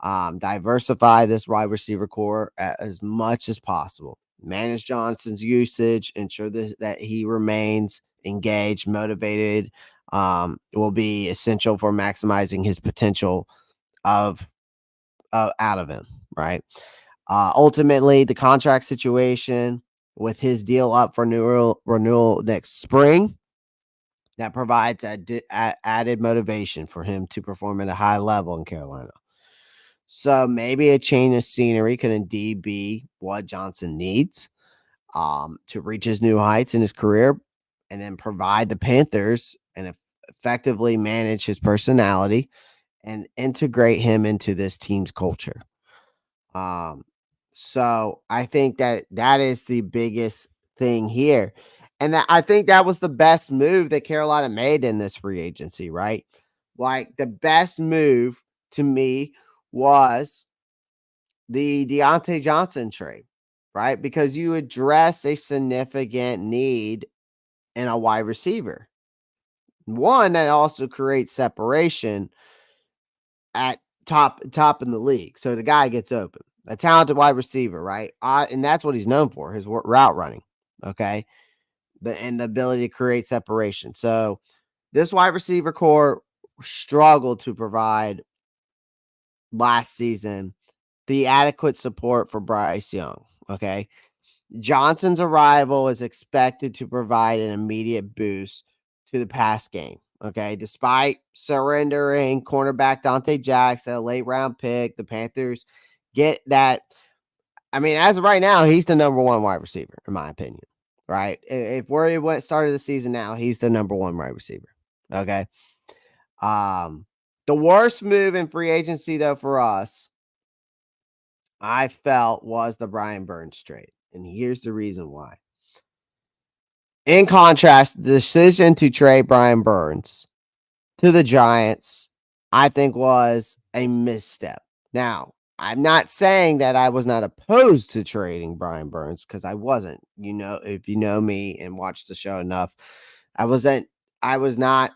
Diversify this wide receiver core as much as possible. Manage Johnson's usage, ensure that he remains engaged, motivated. It will be essential for maximizing his potential out of him, right? Ultimately, the contract situation with his deal up for renewal next spring, that provides added motivation for him to perform at a high level in Carolina. So maybe a change of scenery could indeed be what Johnson needs to reach his new heights in his career, and then provide the Panthers and effectively manage his personality and integrate him into this team's culture. So I think that is the biggest thing here. And I think that was the best move that Carolina made in this free agency, right? Like the best move to me was the Deontay Johnson trade, right? Because you address a significant need in a wide receiver. One that also creates separation at top in the league. So the guy gets open. A talented wide receiver, right? And that's what he's known for, his route running. Okay. And the ability to create separation. So this wide receiver core struggled to provide last season the adequate support for Bryce Young. Okay. Johnson's arrival is expected to provide an immediate boost to the pass game. Okay. Despite surrendering cornerback Deontay Johnson, a late round pick, the Panthers get that. I mean, as of right now, he's the number one wide receiver, in my opinion. Right. If where he started the season now, he's the number one wide receiver. Okay. The worst move in free agency, though, for us, I felt, was the Brian Burns trade. And here's the reason why. In contrast, the decision to trade Brian Burns to the Giants, I think, was a misstep. Now, I'm not saying that I was not opposed to trading Brian Burns, because I wasn't. You know, if you know me and watch the show enough, I was not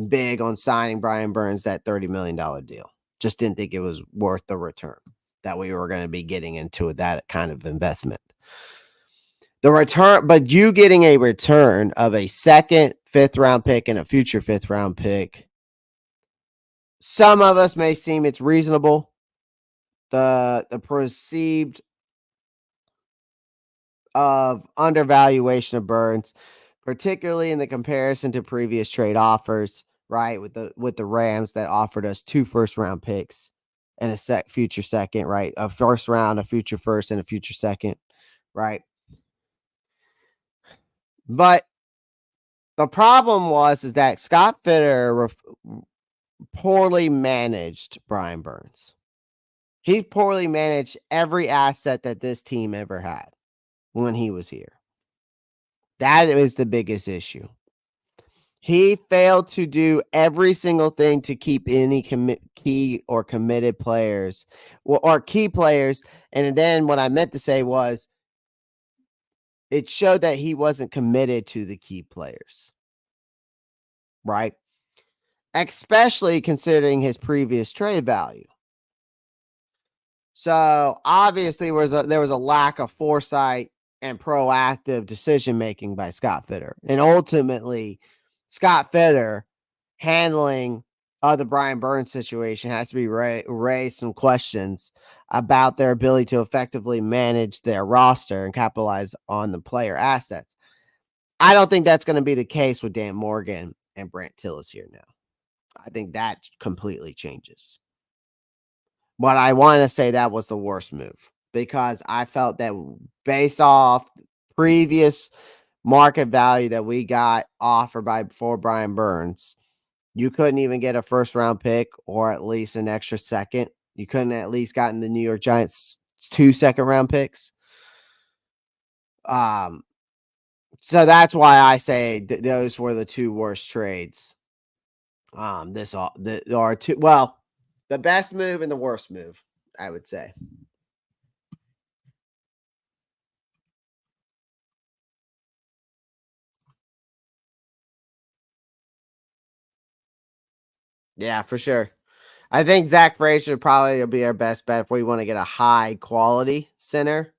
big on signing Brian Burns that $30 million deal. Just didn't think it was worth the return. that we were going to be getting into that kind of investment. The return, but you getting a return of a second, fifth round pick and a future fifth round pick. Some of us may seem it's reasonable. The perceived of undervaluation of Burns, particularly in the comparison to previous trade offers, right? With the Rams that offered us 2 first round picks and a future second, right? A first round, a future first, and a future second, right? But the problem is that Scott Fitter poorly managed Brian Burns. He poorly managed every asset that this team ever had when he was here. That is the biggest issue. He failed to do every single thing to keep any key or committed players or key players. And then what I meant to say was it showed that he wasn't committed to the key players, right? Especially considering his previous trade value. So obviously there was a lack of foresight and proactive decision-making by Scott Fitter. And ultimately, Scott Fitter handling the Brian Burns situation has to be raise some questions about their ability to effectively manage their roster and capitalize on the player assets. I don't think that's going to be the case with Dan Morgan and Brant Tillis here now. I think that completely changes. But I want to say that was the worst move because I felt that based off previous market value that we got offered for Brian Burns, you couldn't even get a first round pick or at least an extra second. You couldn't at least gotten the New York Giants 2 second round picks. So that's why I say those were the 2 worst trades. The best move and the worst move, I would say. Yeah, for sure. I think Zach Frazier probably will be our best bet if we want to get a high quality center.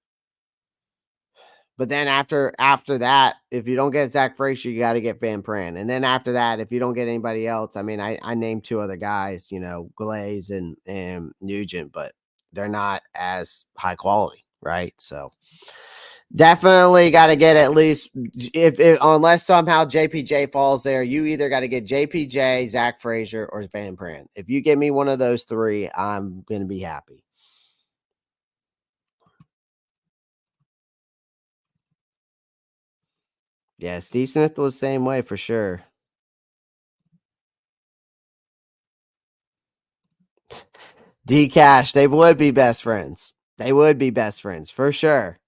But then after that, if you don't get Zach Frazier, you got to get Van Pran. And then after that, if you don't get anybody else, I mean, I named 2 other guys, Glaze and Nugent, but they're not as high quality, right? So definitely got to get at least unless somehow JPJ falls there, you either got to get JPJ, Zach Frazier, or Van Pran. If you give me one of those 3, I'm going to be happy. Yeah, Steve Smith was the same way for sure. D Cash, they would be best friends. They would be best friends for sure.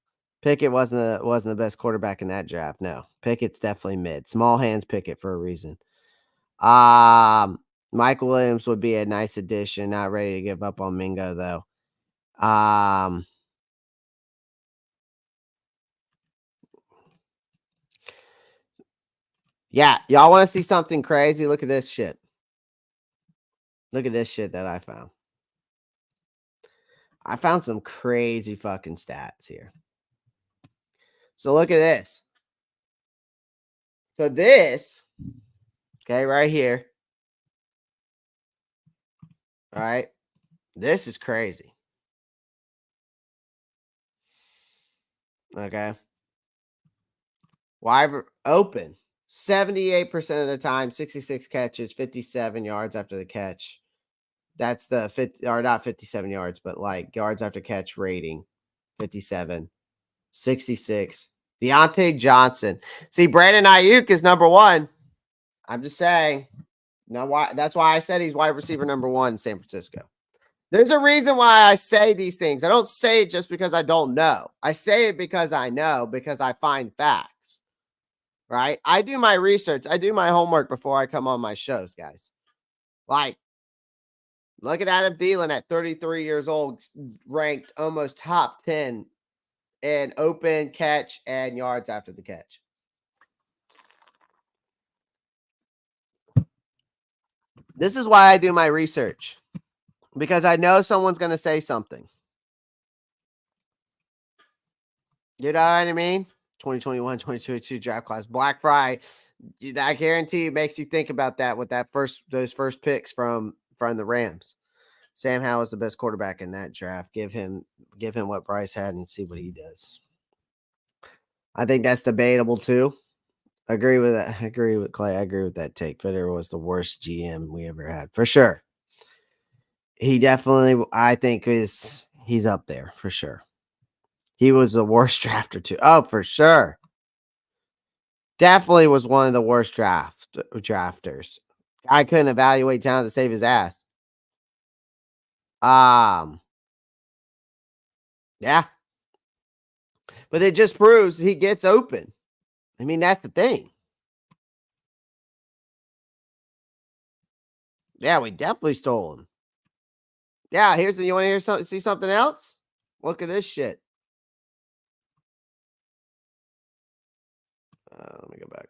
Pickett wasn't the best quarterback in that draft. No, Pickett's definitely mid. Small hands Pickett for a reason. Mike Williams would be a nice addition. Not ready to give up on Mingo though. Yeah, y'all want to see something crazy? Look at this shit. Look at this shit that I found. I found some crazy fucking stats here. So look at this. So this, okay, right here. All right. This is crazy. Okay. Wide open. 78% of the time, 66 catches, 57 yards after the catch. That's the 50, or not 57 yards, but like yards after catch rating. 57, 66. Deontay Johnson. See, Brandon Aiyuk is number 1. I'm just saying. That's why I said he's wide receiver number 1 in San Francisco. There's a reason why I say these things. I don't say it just because I don't know. I say it because I know, because I find facts. Right? I do my research. I do my homework before I come on my shows, guys. Like, look at Adam Thielen at 33 years old, ranked almost top 10 in open catch and yards after the catch. This is why I do my research, because I know someone's going to say something. You know what I mean? 2021, 2022 draft class, Black Friday. I guarantee you makes you think about that with those first picks from the Rams. Sam Howell is the best quarterback in that draft. Give him what Bryce had and see what he does. I think that's debatable too. Agree with that. I agree with Clay. I agree with that take. Federer was the worst GM we ever had for sure. He definitely, I think, he's up there for sure. He was the worst drafter too. Oh, for sure. Definitely was one of the worst drafters. I couldn't evaluate talent to save his ass. Yeah. But it just proves he gets open. I mean, that's the thing. Yeah, we definitely stole him. Yeah, you want to see something else? Look at this shit. Let me go back.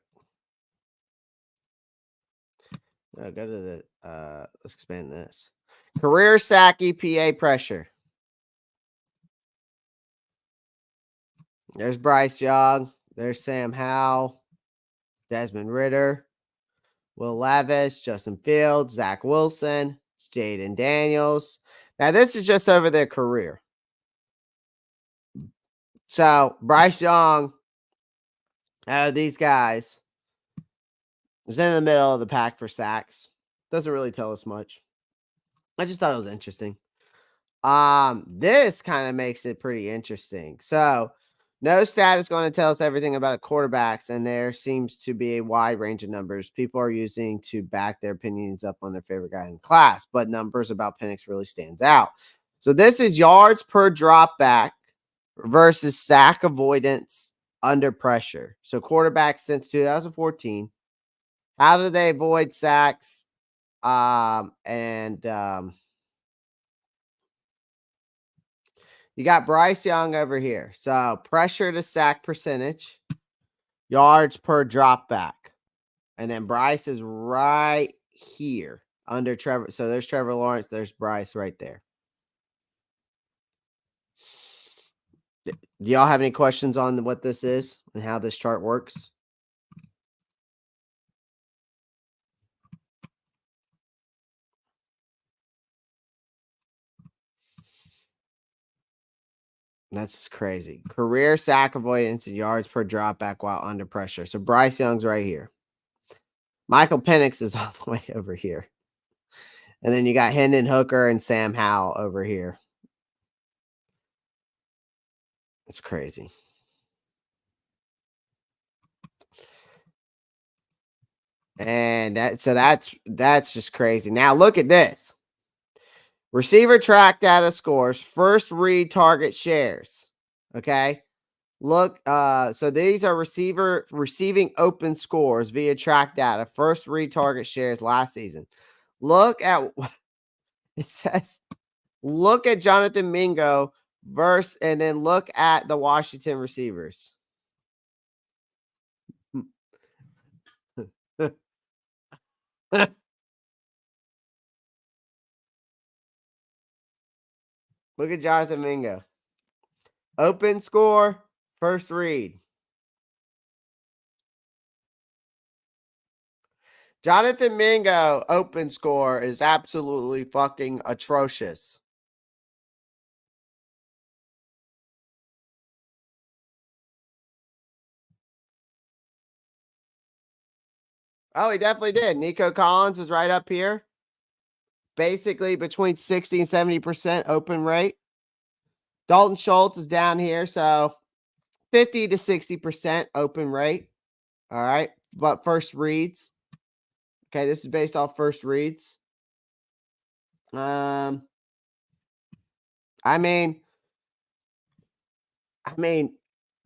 Go to the let's expand this. Career sack EPA pressure. There's Bryce Young. There's Sam Howell. Desmond Ritter. Will Levis. Justin Fields. Zach Wilson. Jaden Daniels. Now, this is just over their career. So, Bryce Young, out of these guys, is in the middle of the pack for sacks. Doesn't really tell us much. I just thought it was interesting. This kind of makes it pretty interesting. So, no stat is going to tell us everything about quarterbacks, and there seems to be a wide range of numbers people are using to back their opinions up on their favorite guy in class, but numbers about Penix really stands out. So, this is yards per drop back versus sack avoidance under pressure. So, quarterbacks since 2014, how do they avoid sacks? You got Bryce Young over here. So pressure to sack percentage, yards per drop back. And then Bryce is right here under Trevor. So there's Trevor Lawrence. There's Bryce right there. Do y'all have any questions on what this is and how this chart works? That's just crazy. Career sack avoidance and yards per drop back while under pressure. So Bryce Young's right here. Michael Penix is all the way over here. And then you got Hendon Hooker and Sam Howell over here. It's crazy. And that's just crazy. Now look at this. Receiver track data scores, first read target shares. Okay. Look, so these are receiving open scores via track data, first read target shares last season. Look at it says, look at Jonathan Mingo and then look at the Washington receivers. Look at Jonathan Mingo. Open score, first read. Jonathan Mingo open score is absolutely fucking atrocious. Oh, he definitely did. Nico Collins is right up here. Basically between 60 and 70% open rate. Dalton Schultz is down here, so 50 to 60% open rate. All right. But first reads. Okay, this is based off first reads. I mean,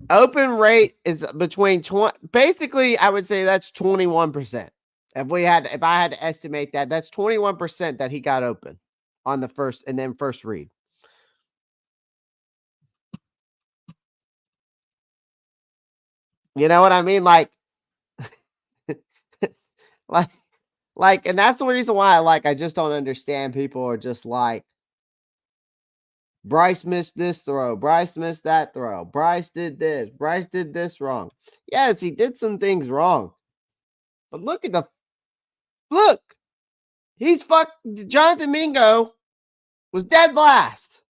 open rate is between 20. Basically, I would say that's 21%. If I had to estimate that, that's 21% that he got open on the first and then first read. You know what I mean? Like, and that's the reason why I just don't understand people are just like, Bryce missed this throw. Bryce missed that throw. Bryce did this. Bryce did this wrong. Yes, he did some things wrong. But look at the look. He's Jonathan Mingo was dead last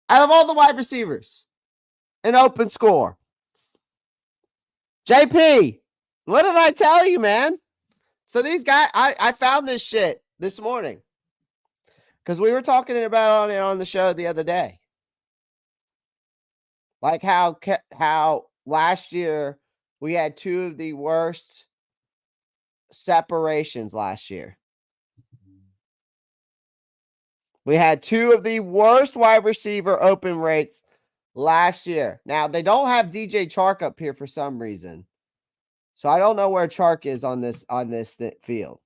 out of all the wide receivers in open score. JP, what did I tell you, man? So these guys, I found this shit this morning because we were talking about it on the show the other day. Like how last year we had two of the worst separations last year. We had two of the worst wide receiver open rates last year. Now, they don't have DJ Chark up here for some reason. So I don't know where Chark is on this field.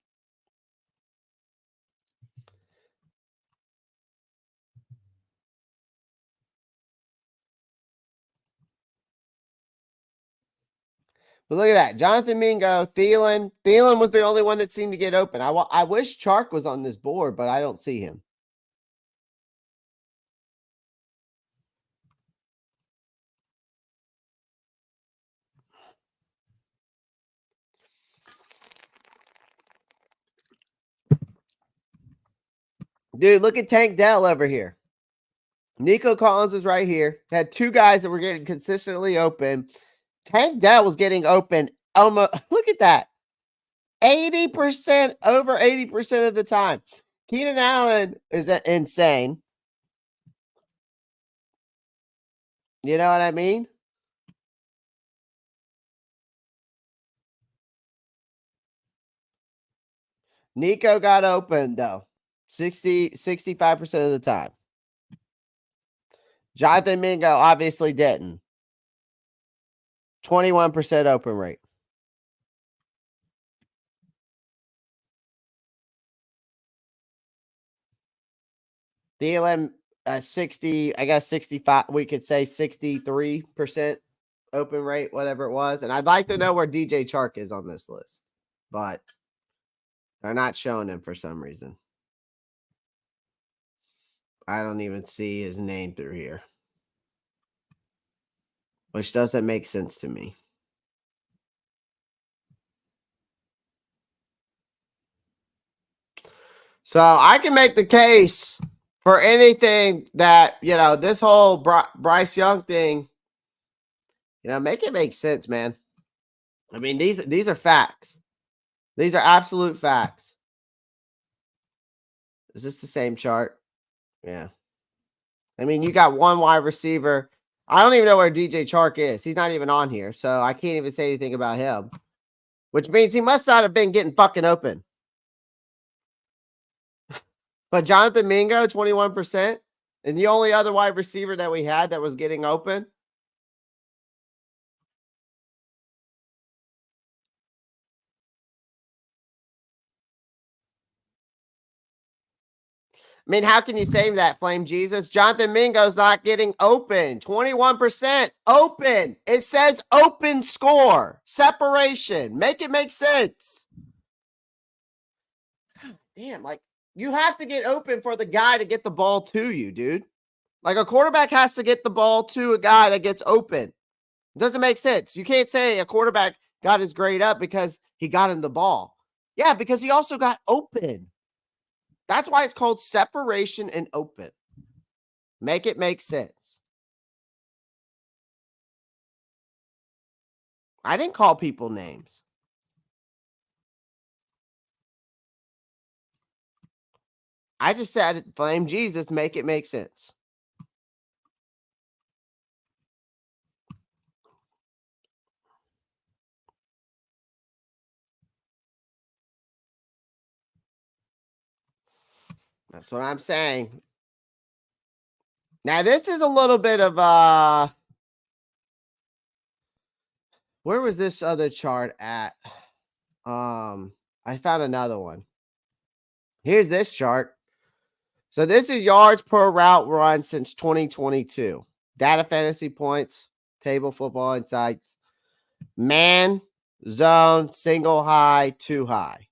But look at that. Jonathan Mingo, Thielen. Thielen was the only one that seemed to get open. I wish Chark was on this board, but I don't see him. Dude, look at Tank Dell over here. Nico Collins is right here. Had two guys that were getting consistently open. Tank Dell was getting open almost. Look at that. 80%, over 80% of the time. Keenan Allen is insane. You know what I mean? Nico got open, though. 65% of the time. Jonathan Mingo obviously didn't. 21% open rate. Thielen, 60, I guess 65, we could say 63% open rate, whatever it was. And I'd like to know where DJ Chark is on this list, but they're not showing him for some reason. I don't even see his name through here, which doesn't make sense to me. So I can make the case for anything that, this whole Bryce Young thing, make it make sense, man. I mean, these are facts. These are absolute facts. Is this the same chart? Yeah. I mean, you got one wide receiver. I don't even know where DJ Chark is. He's not even on here, so I can't even say anything about him, which means he must not have been getting fucking open. But Jonathan Mingo, 21%, and the only other wide receiver that we had that was getting open. I mean, how can you say that, Flame Jesus? Jonathan Mingo's not getting open. 21% open. It says open score. Separation. Make it make sense. Damn, you have to get open for the guy to get the ball to you, dude. Like a quarterback has to get the ball to a guy that gets open. It doesn't make sense. You can't say a quarterback got his grade up because he got him the ball. Yeah, because he also got open. That's why it's called separation and open. Make it make sense. I didn't call people names. I just said, Flame Jesus, make it make sense. That's what I'm saying. Now, this is a little bit of where was this other chart at? I found another one. Here's this chart. So this is yards per route run since 2022. Data fantasy points, table football insights, man, zone, single high, two high.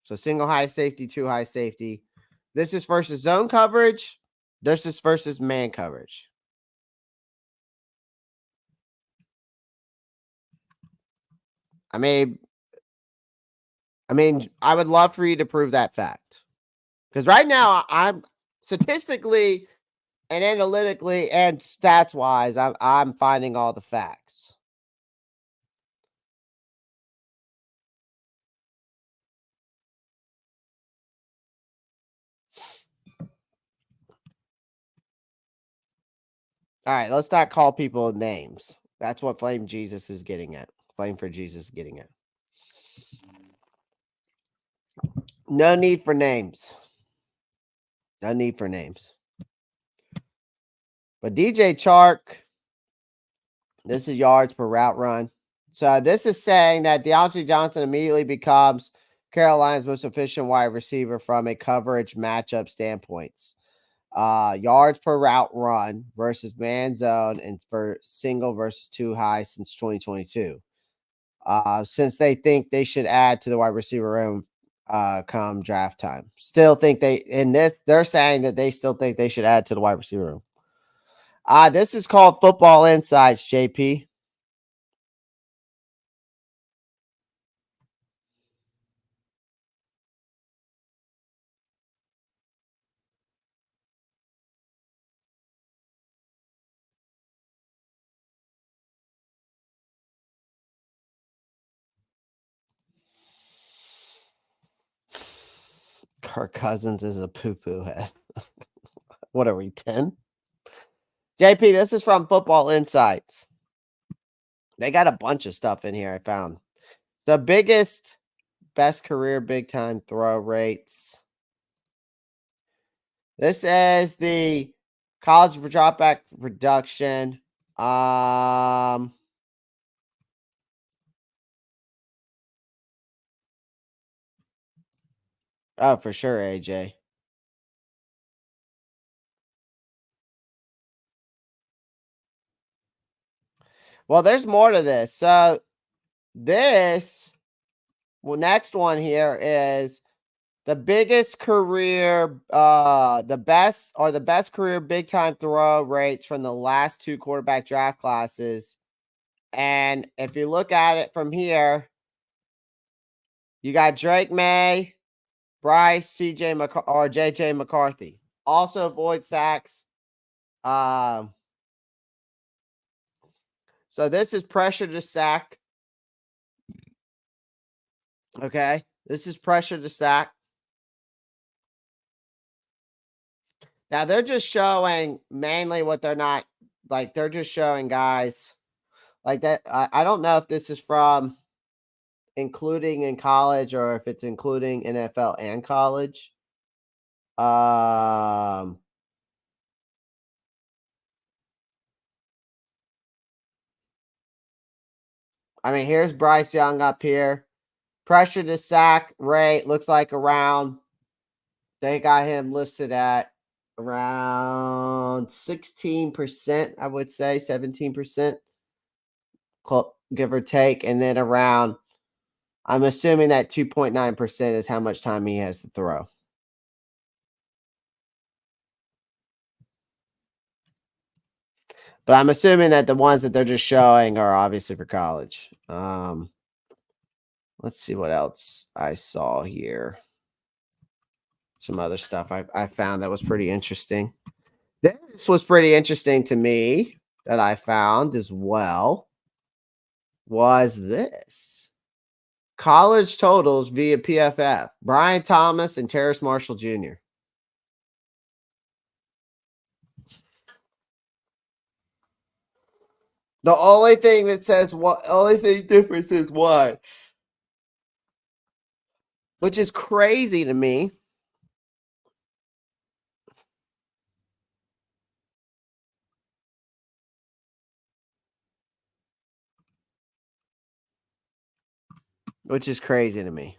So single high safety, two high safety. This is versus zone coverage This is versus man coverage. I mean, I would love for you to prove that fact. Because right now, I'm statistically and analytically and stats wise, I'm finding all the facts. All right, let's not call people names. That's what Flame Jesus is getting at. Flame for Jesus is getting at. No need for names. No need for names. But DJ Chark, this is yards per route run. So this is saying that Deontay Johnson immediately becomes Carolina's most efficient wide receiver from a coverage matchup standpoints. Yards per route run versus man zone and for single versus two high since 2022. Since they think they should add to the wide receiver room come draft time. Still think they're saying that they still think they should add to the wide receiver room. This is called Football Insights, JP. Kirk Cousins is a poo-poo head. What are we, 10? JP, this is from Football Insights. They got a bunch of stuff in here I found. The best career big time throw rates. This is the college dropback reduction. Oh, for sure, AJ. Well, there's more to this. So this next one here is the biggest career, the best career big time throw rates from the last two quarterback draft classes. And if you look at it from here, you got Drake May, Bryce, or JJ McCarthy. Also avoid sacks. So this is pressure to sack. Okay. This is pressure to sack. Now they're just showing mainly what they're not like. They're just showing guys like that. I don't know if this is from including in college or if it's including NFL and college. I mean, here's Bryce Young up here. Pressure to sack rate looks like around, they got him listed at around 16%, I would say 17%, give or take. And then around, I'm assuming that 2.9% is how much time he has to throw. But I'm assuming that the ones that they're just showing are obviously for college. Let's see what else I saw here. Some other stuff I found that was pretty interesting. This was pretty interesting to me that I found as well. Was this college totals via PFF? Brian Thomas and Terrace Marshall Jr. The only thing that says what, only thing difference is what, which is crazy to me. Which is crazy to me.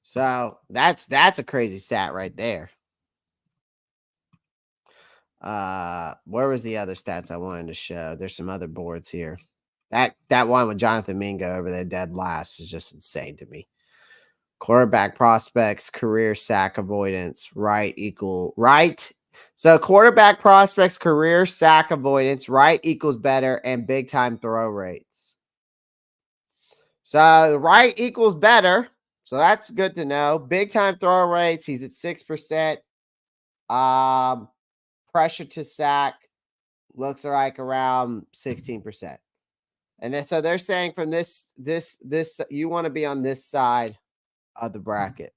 So that's a crazy stat right there. Where was the other stats I wanted to show? There's some other boards here. That one with Jonathan Mingo over there dead last is just insane to me. Quarterback prospects, career sack avoidance, right. So quarterback prospects, career sack avoidance, right equals better, and big time throw rates. So the right equals better. So that's good to know. Big time throw rates, he's at 6%. Pressure to sack looks like around 16%. And then so they're saying from this you want to be on this side of the bracket.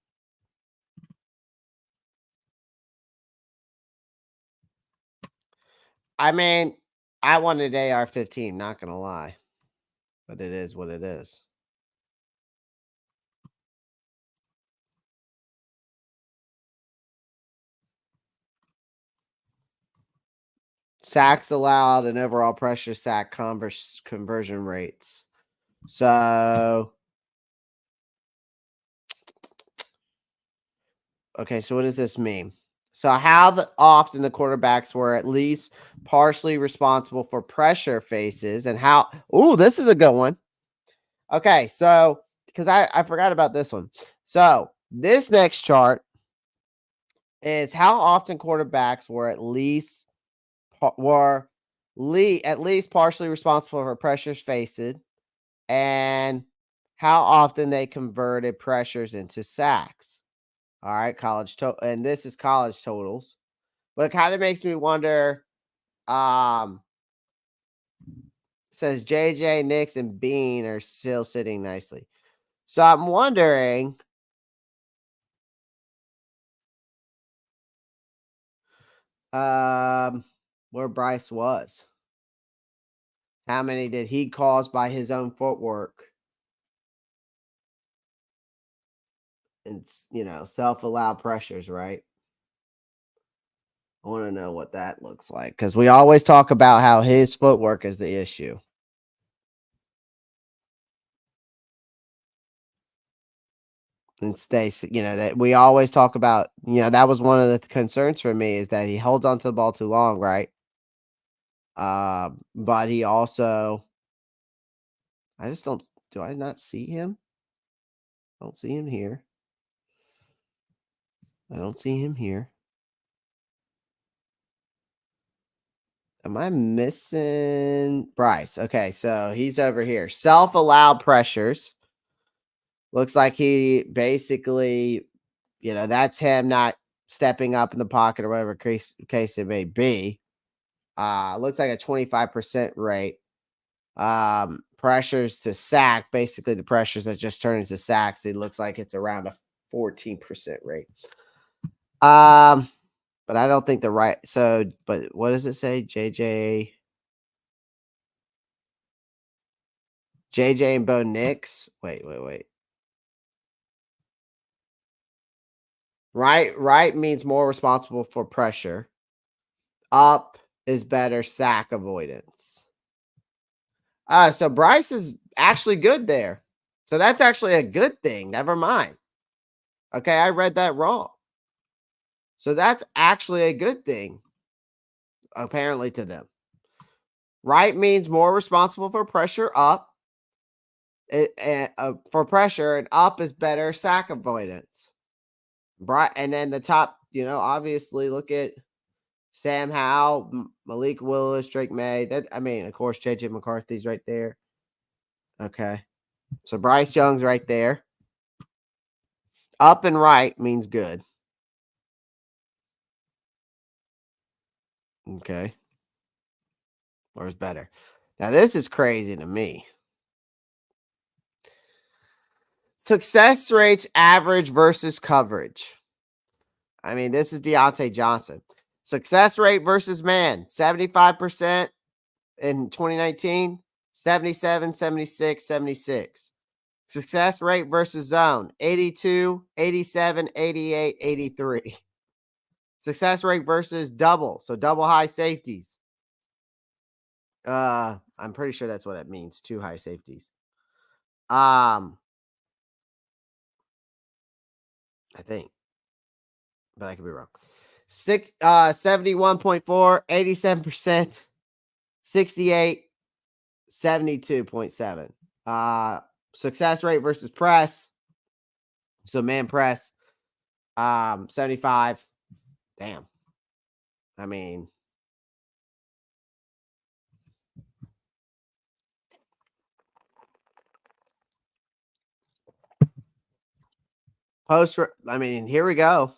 I mean, I wanted AR-15, not gonna lie, but it is what it is. Sacks allowed and overall pressure sack conversion rates. So, okay, so what does this mean? So, how often the quarterbacks were at least partially responsible for pressure faces, and how? Oh, this is a good one. Okay, so because I forgot about this one. So this next chart is how often quarterbacks were at least partially responsible for pressures faced, and how often they converted pressures into sacks. All right, and this is college totals, but it kind of makes me wonder. Um, says JJ, Nix, and Bean are still sitting nicely. So I'm wondering. Um, where Bryce was. How many did he cause by his own footwork and self-allowed pressures, right? I want to know what that looks like because we always talk about how his footwork is the issue. And Stace, that we always talk about, that was one of the concerns for me is that he holds onto the ball too long, right? But he also, I just don't, do I not see him? I don't see him here. I don't see him here. Am I missing Bryce? Okay, so he's over here. Self-allowed pressures. Looks like he basically, that's him not stepping up in the pocket or whatever case it may be. Looks like a 25% rate. Pressures to sack, basically the pressures that just turn into sacks. It looks like it's around a 14% rate. But I don't think but what does it say? JJ and Bo Nix. Wait. Right means more responsible for pressure. Up is better sack avoidance. So Bryce is actually good there. So that's actually a good thing. Never mind. Okay, I read that wrong. So that's actually a good thing, apparently, to them. Right means more responsible for pressure up. For pressure, and up is better sack avoidance. And then the top, obviously look at Sam Howell, Malik Willis, Drake May. Of course, JJ McCarthy's right there. Okay. So Bryce Young's right there. Up and right means good. Okay. Or is better. Now, this is crazy to me. Success rates average versus coverage. This is Deontay Johnson. Success rate versus man, 75% in 2019, 77, 76, 76. Success rate versus zone, 82, 87, 88, 83. Success rate versus double, so double high safeties. I'm pretty sure that's what it means, two high safeties. I think, but I could be wrong. 71.4, 87%, 68, 72.7. Success rate versus press. So man press, 75. Damn. I mean, here we go.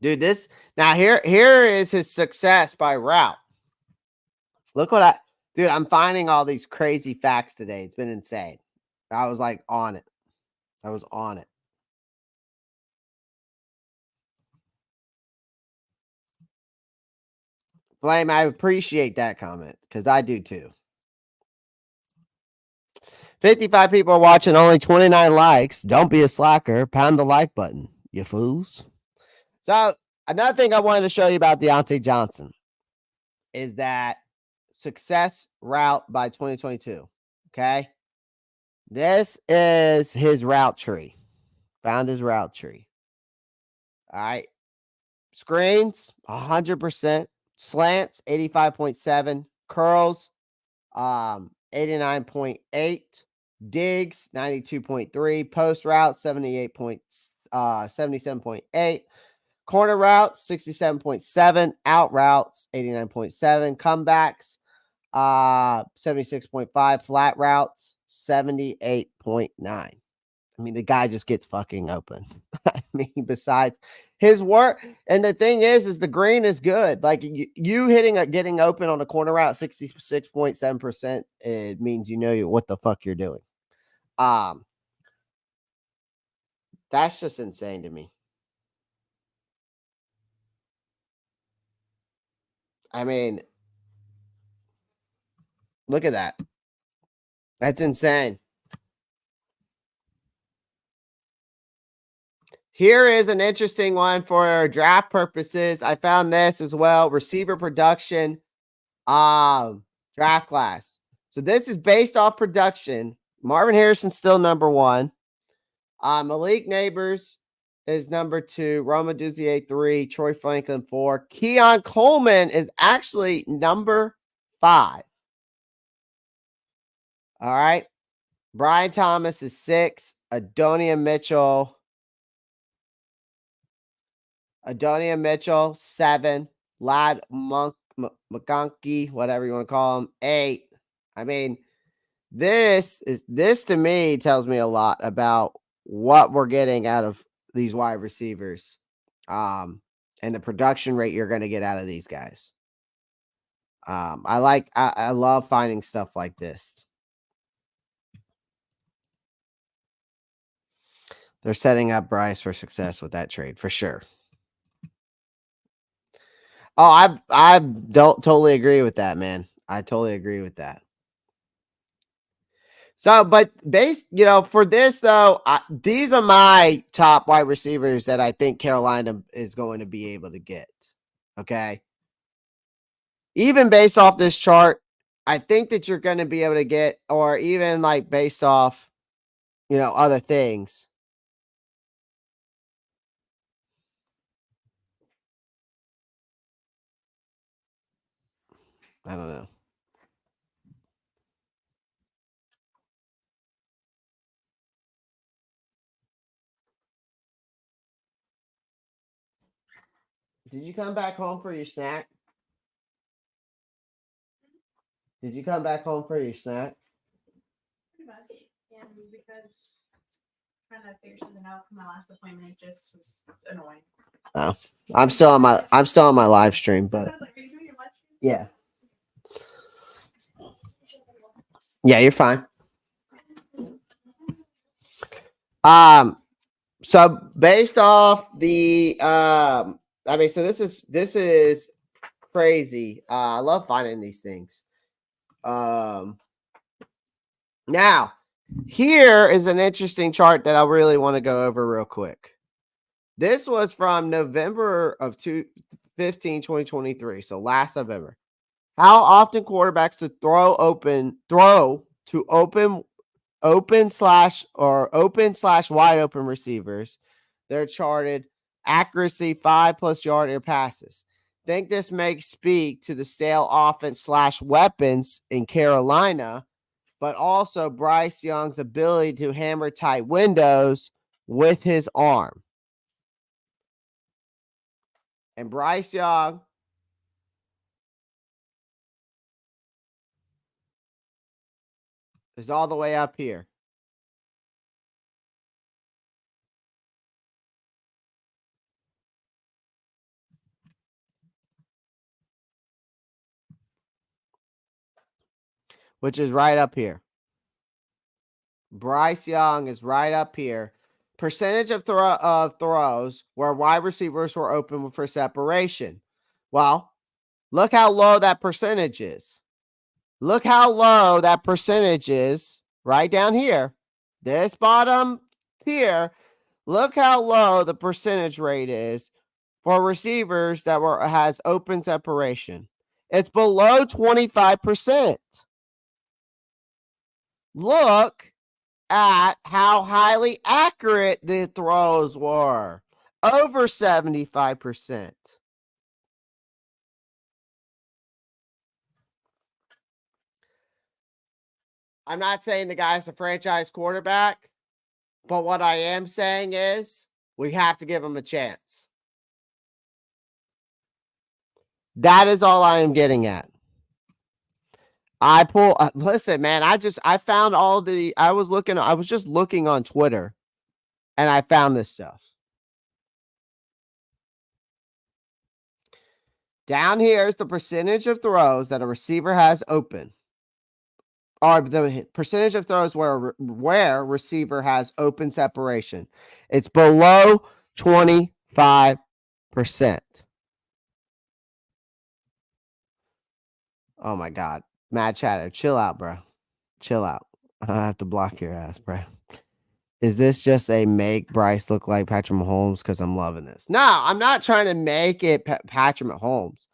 Dude, here is his success by route. Look what I'm finding all these crazy facts today. It's been insane. I was like on it. I was on it. Flame, I appreciate that comment because I do too. 55 people are watching, only 29 likes. Don't be a slacker. Pound the like button, you fools. So, another thing I wanted to show you about Deontay Johnson is that success route by 2022. Okay. This is his route tree. Found his route tree. All right. Screens, 100%. Slants, 85.7. Curls, 89.8. Digs, 92.3. Post route, 77.8. Corner routes, 67.7. Out routes, 89.7. Comebacks, 76.5. Flat routes, 78.9. I mean, the guy just gets fucking open. I mean, besides his work, and the thing is the green is good. Like you getting open on a corner route, 66.7%. It means you know what the fuck you're doing. That's just insane to me. I mean, look at that. That's insane. Here is an interesting one for draft purposes. I found this as well. Receiver production, draft class. So this is based off production. Marvin Harrison's still number 1. Malik Neighbors is number 2. Roma Duzier 3. Troy Franklin 4. Keon Coleman is actually number 5. All right. Brian Thomas is 6. Adonia Mitchell 7. Lad McConkey, whatever you want to call him, 8. I mean, this to me tells me a lot about what we're getting out of these wide receivers, and the production rate you're going to get out of these guys. I love finding stuff like this. They're setting up Bryce for success with that trade for sure. Oh, I don't totally agree with that, man. I totally agree with that. So, but for this though, these are my top wide receivers that I think Carolina is going to be able to get. Okay. Even based off this chart, I think that you're going to be able to get, or even like based off, other things. I don't know. Did you come back home for your snack? Did you come back home for your snack? Pretty much. Yeah, because trying to figure something out for my last appointment just was annoying. Oh, I'm still on my live stream, but Are you doing your live stream? Yeah. Yeah, you're fine. So based off the so this is crazy. I love finding these things. Now here is an interesting chart that I really want to go over real quick. This was from November of 2023, so last November. How often quarterbacks to throw to open/wide open receivers. They're charted accuracy 5+ yard air passes. Think this may speak to the stale offense / weapons in Carolina, but also Bryce Young's ability to hammer tight windows with his arm. And Bryce Young is all the way up here. Which is right up here. Bryce Young is right up here. Percentage of throws where wide receivers were open for separation. Well, look how low that percentage is. Look how low that percentage is right down here. This bottom tier, look how low the percentage rate is for receivers that has open separation. It's below 25%. Look at how highly accurate the throws were. Over 75%. I'm not saying the guy's a franchise quarterback, but what I am saying is we have to give him a chance. That is all I am getting at. Listen, man, I found I was just looking on Twitter and I found this stuff. Down here is the percentage of throws that a receiver has open. Or the percentage of throws where receiver has open separation. It's below 25%. Oh my God. Mad chatter. Chill out, bro. Chill out. I have to block your ass, bro. Is this just a make Bryce look like Patrick Mahomes? Because I'm loving this. No, I'm not trying to make it Patrick Mahomes.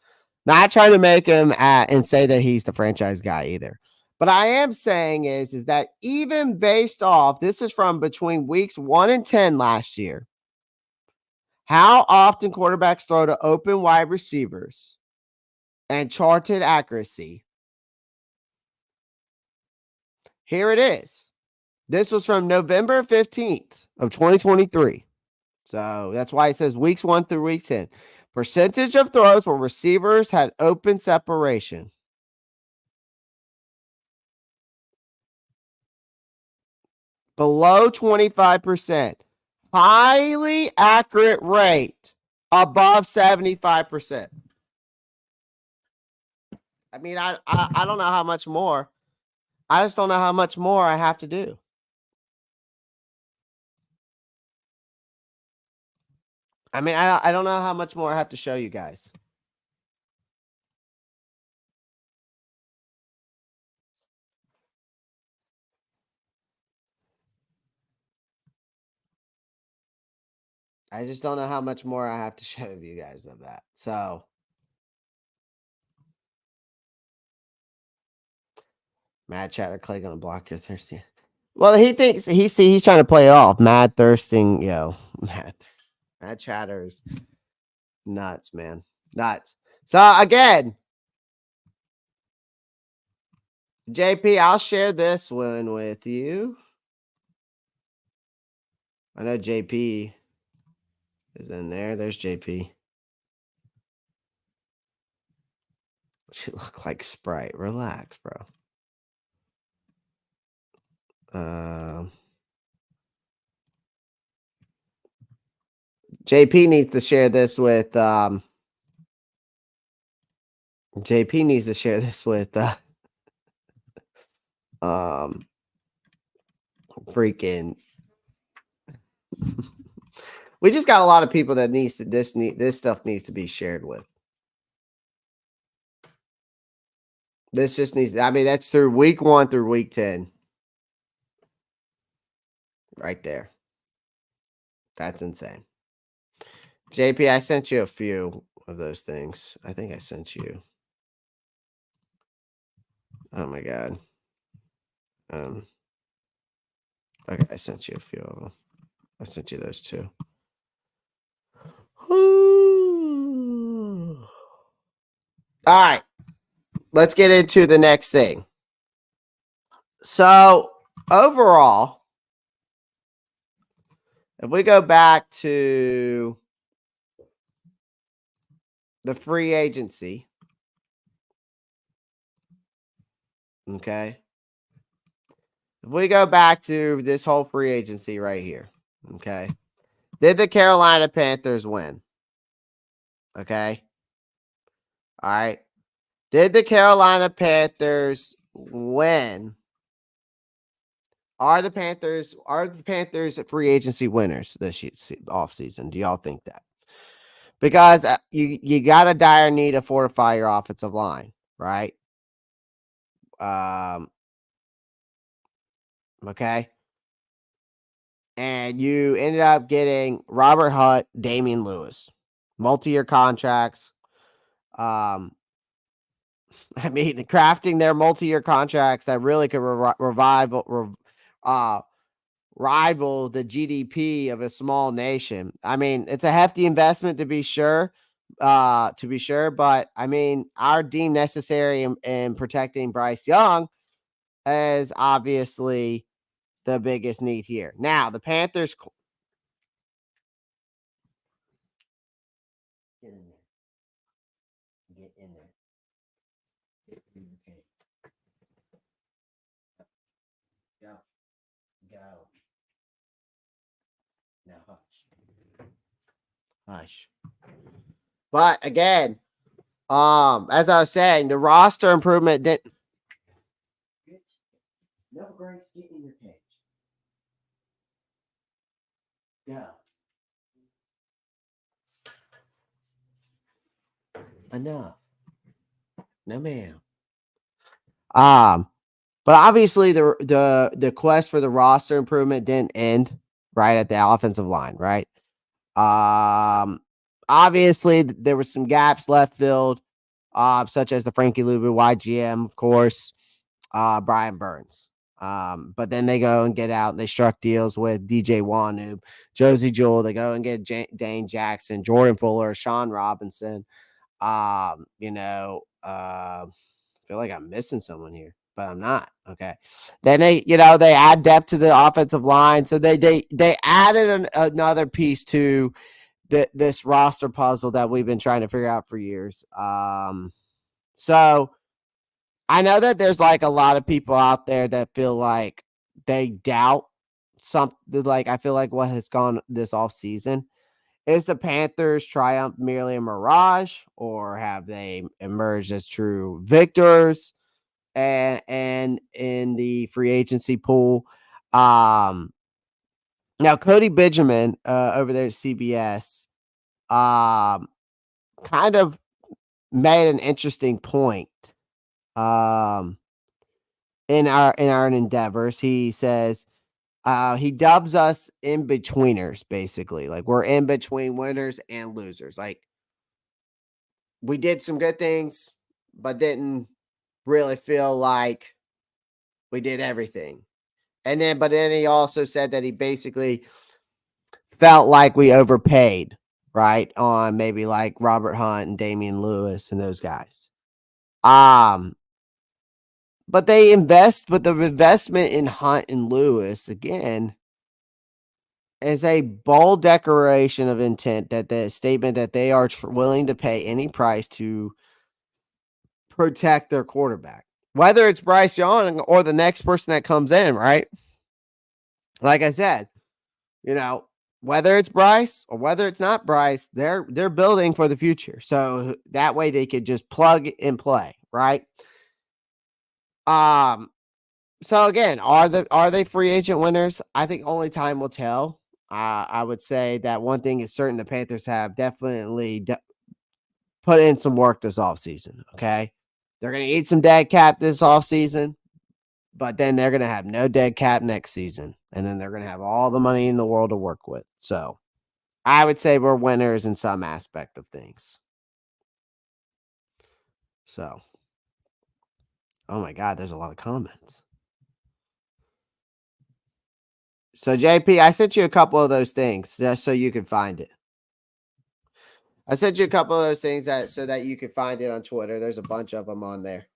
Not trying to make him and say that he's the franchise guy either. But I am saying is that even based off, this is from between weeks 1 and 10 last year, how often quarterbacks throw to open wide receivers and charted accuracy. Here it is. This was from November 15th of 2023. So that's why it says weeks 1 through week 10. Percentage of throws where receivers had open separation. Below 25%. Highly accurate rate. Above 75%. I mean, I don't know how much more. I just don't know how much more I have to do. I mean, I don't know how much more I have to show you guys. I just don't know how much more I have to show you guys of that. So, Mad Chatter Clay gonna block your thirsty. Well, he thinks he's trying to play it off. Mad thirsting, Mad Chatter's nuts, man, nuts. So again, JP, I'll share this one with you. I know JP is in there. There's JP. She look like Sprite. Relax, bro. JP needs to share this with JP needs to share this with freaking we just got a lot of people that this stuff needs to be shared with. This just needs, I mean, that's through week 1 through week 10. Right there. That's insane. JP, I sent you a few of those things. I think I sent you. Oh my God. Okay, I sent you a few of them. I sent you those two. All right, let's get into the next thing. So, overall, if we go back to the free agency, okay, if we go back to this whole free agency right here, okay, did the Carolina Panthers win? Okay. All right. Did the Carolina Panthers win? Are the Panthers free agency winners this off season? Do y'all think that? Because you got a dire need to fortify your offensive line, right? Okay. And you ended up getting Robert Hunt, Damian Lewis, multi-year contracts. I mean, crafting their multi-year contracts that really could rival the GDP of a small nation. I mean, it's a hefty investment to be sure. But I mean, our deemed necessary in protecting Bryce Young is obviously the biggest need here. Now, the Panthers. Get in there. Get in there. Okay. Go. Go. Now hush. Hush. But again, as I was saying, the roster improvement didn't. No, Grace, get in your cage. Go. Enough. No, ma'am. But obviously the quest for the roster improvement didn't end right at the offensive line, right? Obviously there were some gaps left filled, such as the Frankie Luvu YGM, of course, Brian Burns. But then they go and get out and they struck deals with DJ Wanoob, Josie Jewell. They go and get Dane Jackson, Jordan Fuller, Sean Robinson. I feel like I'm missing someone here, but I'm not. Okay. Then they add depth to the offensive line. So they added another piece to this roster puzzle that we've been trying to figure out for years. So I know that there's like a lot of people out there that feel like they doubt something. Like, I feel like what has gone this off season. Is the Panthers' triumph merely a mirage, or have they emerged as true victors? And in the free agency pool, now Cody Benjamin over there at CBS, kind of made an interesting point. In our endeavors, he says. He dubs us in betweeners, basically. Like, we're in between winners and losers. Like, we did some good things, but didn't really feel like we did everything. But then he also said that he basically felt like we overpaid, right? On maybe like Robert Hunt and Damian Lewis and those guys. But the investment in Hunt and Lewis, again, is a bold declaration of intent, that the statement that they are willing to pay any price to protect their quarterback, whether it's Bryce Young or the next person that comes in, right? Like I said, whether it's Bryce or whether it's not Bryce, they're building for the future. So that way they could just plug and play, right? So again, are they free agent winners? I think only time will tell. I would say that one thing is certain: the Panthers have definitely put in some work this offseason. Okay, they're going to eat some dead cap this offseason, but then they're going to have no dead cap next season, and then they're going to have all the money in the world to work with. So I would say we're winners in some aspect of things. So, oh my God, there's a lot of comments. So JP, I sent you a couple of those things just so you can find it. I sent you a couple of those things so that you could find it on Twitter. There's a bunch of them on there.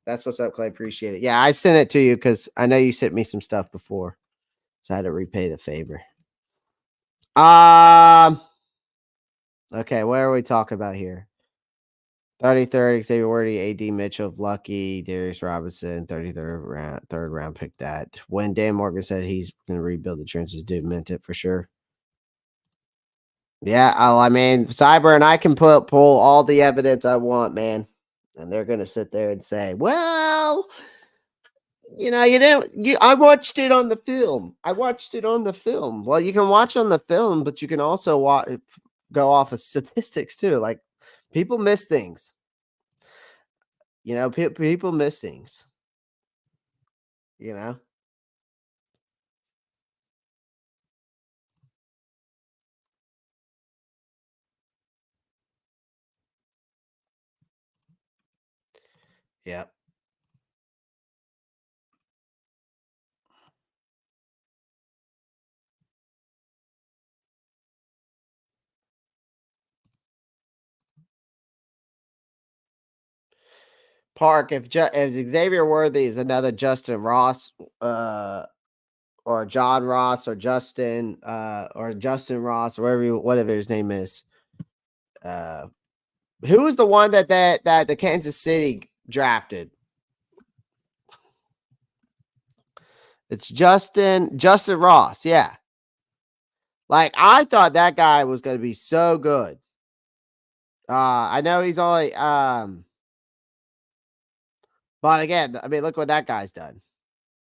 That's what's up, Clay. Appreciate it. Yeah, I sent it to you because I know you sent me some stuff before, so I had to repay the favor. Okay, what are we talking about here? 33rd, Xavier Worthy, A.D. Mitchell, Lucky, Darius Robinson, third round pick that. When Dan Morgan said he's going to rebuild the trenches, dude meant it for sure. Yeah, I mean, Cyber and I can pull all the evidence I want, man. And they're going to sit there and say, well, you didn't, I watched it on the film. Well, you can watch on the film, but you can also go off of statistics too. Like, people miss things. People miss things. Yep. Park, if Xavier Worthy is another Justin Ross, or John Ross, or Justin Ross, or whatever his name is, who was the one that the Kansas City drafted? It's Justin Ross, yeah. Like, I thought that guy was going to be so good. I know he's only but again, I mean, look what that guy's done.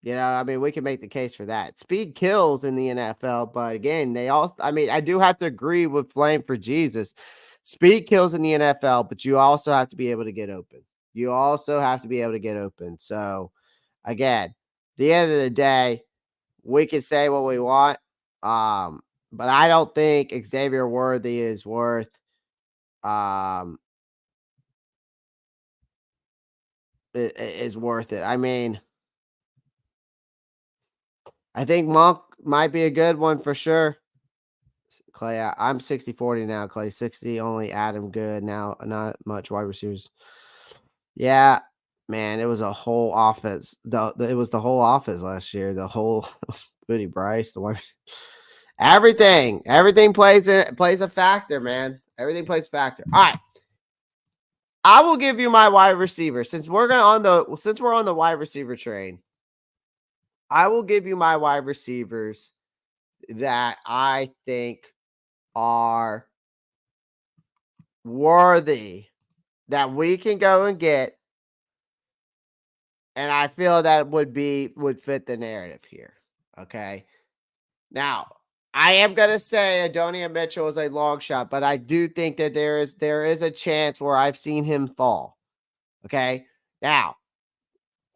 We can make the case for that. Speed kills in the NFL, but again, I do have to agree with Flame for Jesus. Speed kills in the NFL, but you also have to be able to get open. So, again, at the end of the day, we can say what we want, but I don't think Xavier Worthy is worth it. I mean, I think Monk might be a good one for sure. Clay, I'm 60-40 now. Clay 60, only Adam good now. Not much wide receivers. Yeah, man, it was a whole offense. It was the whole offense last year. The whole Booty Bryce, the wide everything plays a factor, man. Everything plays a factor. All right. I will give you my wide receiver since we're on the wide receiver train. I will give you my wide receivers that I think are worthy that we can go and get, and I feel that would fit the narrative here. Okay. Now, I am gonna say Adonia Mitchell is a long shot, but I do think that there is a chance where I've seen him fall. Okay. Now,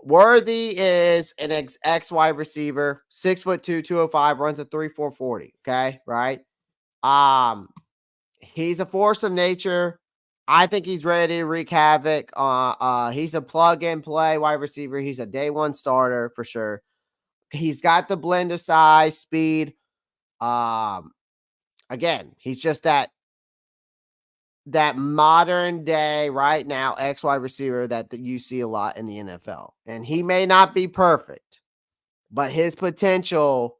Worthy is an X wide receiver, 6'2", 205, runs a 3.4 40. Okay, right? He's a force of nature. I think he's ready to wreak havoc. He's a plug-and-play wide receiver. He's a day one starter for sure. He's got the blend of size, speed. Again, he's just that modern day right now X wide receiver that you see a lot in the NFL. And he may not be perfect, but his potential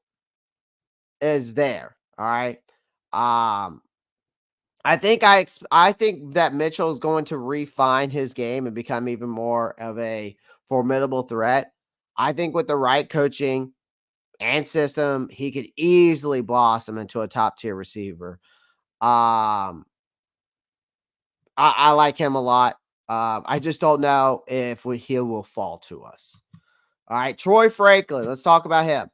is there. All right. I think that Mitchell is going to refine his game and become even more of a formidable threat. I think with the right coaching and system, he could easily blossom into a top tier receiver. I like him a lot. I just don't know if he will fall to us. All right, Troy Franklin. Let's talk about him.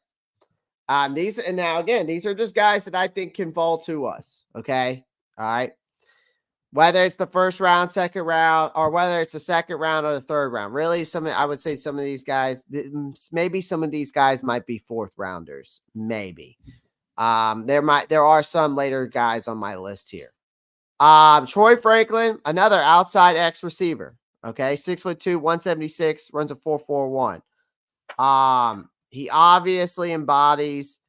These are just guys that I think can fall to us. Okay. All right. Whether it's the first round, second round, or whether it's the second round or the third round. Really, I would say some of these guys, maybe some of these guys might be fourth rounders. Maybe. There are some later guys on my list here. Troy Franklin, another outside X receiver. Okay, 6'2", 176, runs a 4.41. He obviously embodies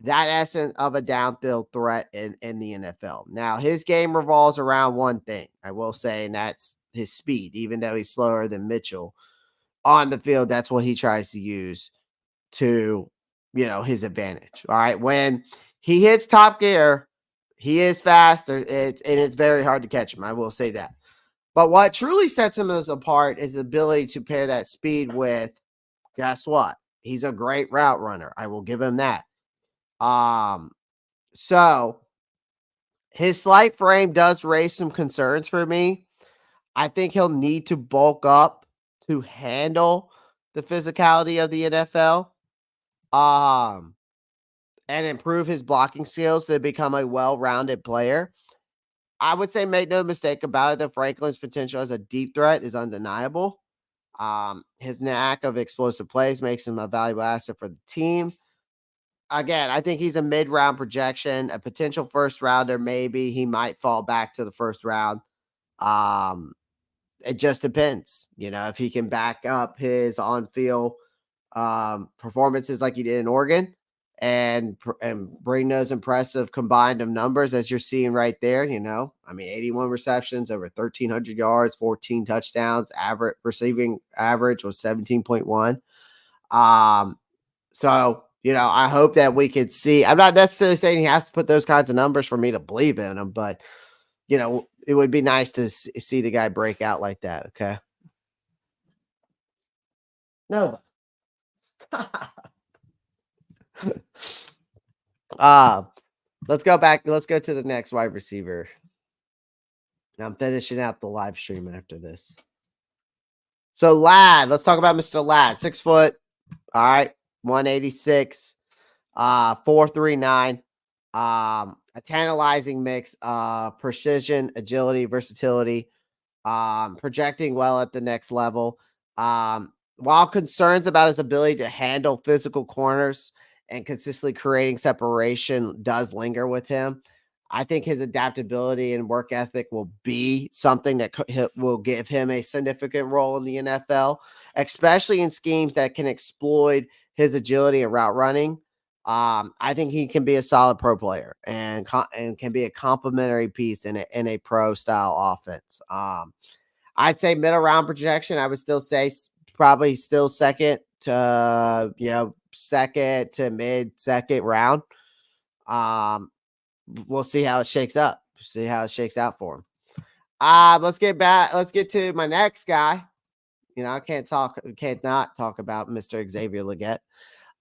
that essence of a downfield threat in the NFL. Now, his game revolves around one thing, I will say, and that's his speed. Even though he's slower than Mitchell on the field, that's what he tries to use to, his advantage. All right. When he hits top gear, he is faster. It's very hard to catch him. I will say that. But what truly sets him apart is the ability to pair that speed with, guess what? He's a great route runner. I will give him that. So his slight frame does raise some concerns for me. I think he'll need to bulk up to handle the physicality of the NFL. And improve his blocking skills to become a well-rounded player. I would say, make no mistake about it, that Franklin's potential as a deep threat is undeniable. His knack of explosive plays makes him a valuable asset for the team. Again, I think he's a mid-round projection, a potential first rounder. Maybe he might fall back to the first round. It just depends, if he can back up his on-field performances like he did in Oregon and bring those impressive combined of numbers as you're seeing right there. 81 receptions, over 1,300 yards, 14 touchdowns. Average receiving average was 17.1. So, I hope that we could see. I'm not necessarily saying he has to put those kinds of numbers for me to believe in him, but it would be nice to see the guy break out like that. Okay. No. Let's go back. Let's go to the next wide receiver. I'm finishing out the live stream after this. So Ladd, let's talk about Mr. Ladd. 6 foot. All right. 186. 439. A tantalizing mix of precision, agility, versatility. Projecting well at the next level. While concerns about his ability to handle physical corners and consistently creating separation does linger with him, I think his adaptability and work ethic will be something that will give him a significant role in the NFL, especially in schemes that can exploit his agility and route running. I think he can be a solid pro player and can be a complementary piece in a pro style offense. I'd say middle round projection. I would still say probably still second to mid second round. We'll see how it shakes up. See how it shakes out for him. Let's get back. Let's get to my next guy. I can't not talk about Mr. Xavier Legette.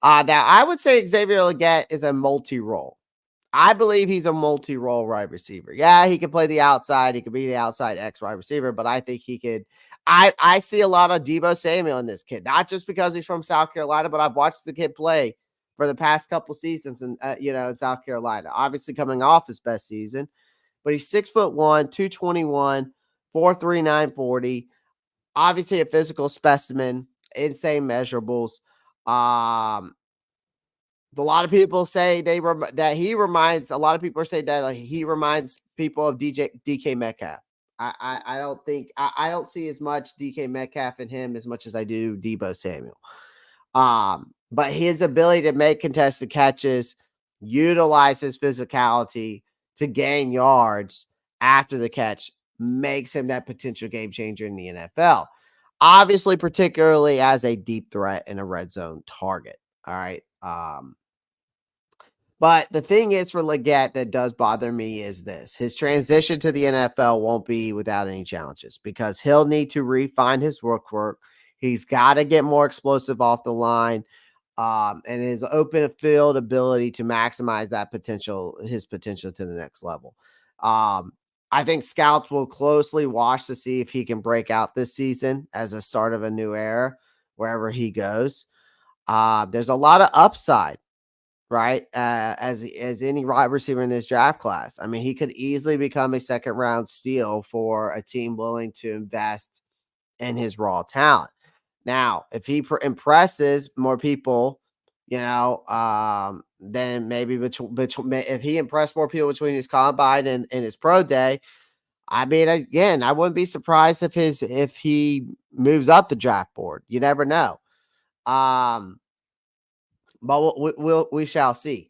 Now I would say Xavier Legette is a multi-role. I believe he's a multi-role wide receiver. Yeah, he can play the outside. He could be the outside X wide receiver, but I think he could. I see a lot of Deebo Samuel in this kid, not just because he's from South Carolina, but I've watched the kid play for the past couple seasons in South Carolina. Obviously coming off his best season, but he's 6'1", 221, 4.39 40. Obviously a physical specimen, insane measurables. A lot of people say that he reminds. A lot of people say that he reminds people of DK Metcalf. I don't think I don't see as much DK Metcalf in him as much as I do Deebo Samuel. But his ability to make contested catches, utilize his physicality to gain yards after the catch makes him that potential game changer in the NFL. Obviously, particularly as a deep threat and a red zone target. All right. But the thing is for Legette that does bother me is this. His transition to the NFL won't be without any challenges because he'll need to refine his work. He's got to get more explosive off the line and his open field ability to maximize his potential to the next level. I think scouts will closely watch to see if he can break out this season as a start of a new era wherever he goes. There's a lot of upside. Right, as any wide receiver in this draft class. I mean, he could easily become a second round steal for a team willing to invest in his raw talent. Now, if he impresses more people, then maybe if he impressed more people between his combine and his pro day, I mean, again, I wouldn't be surprised if he moves up the draft board. You never know. But we shall see.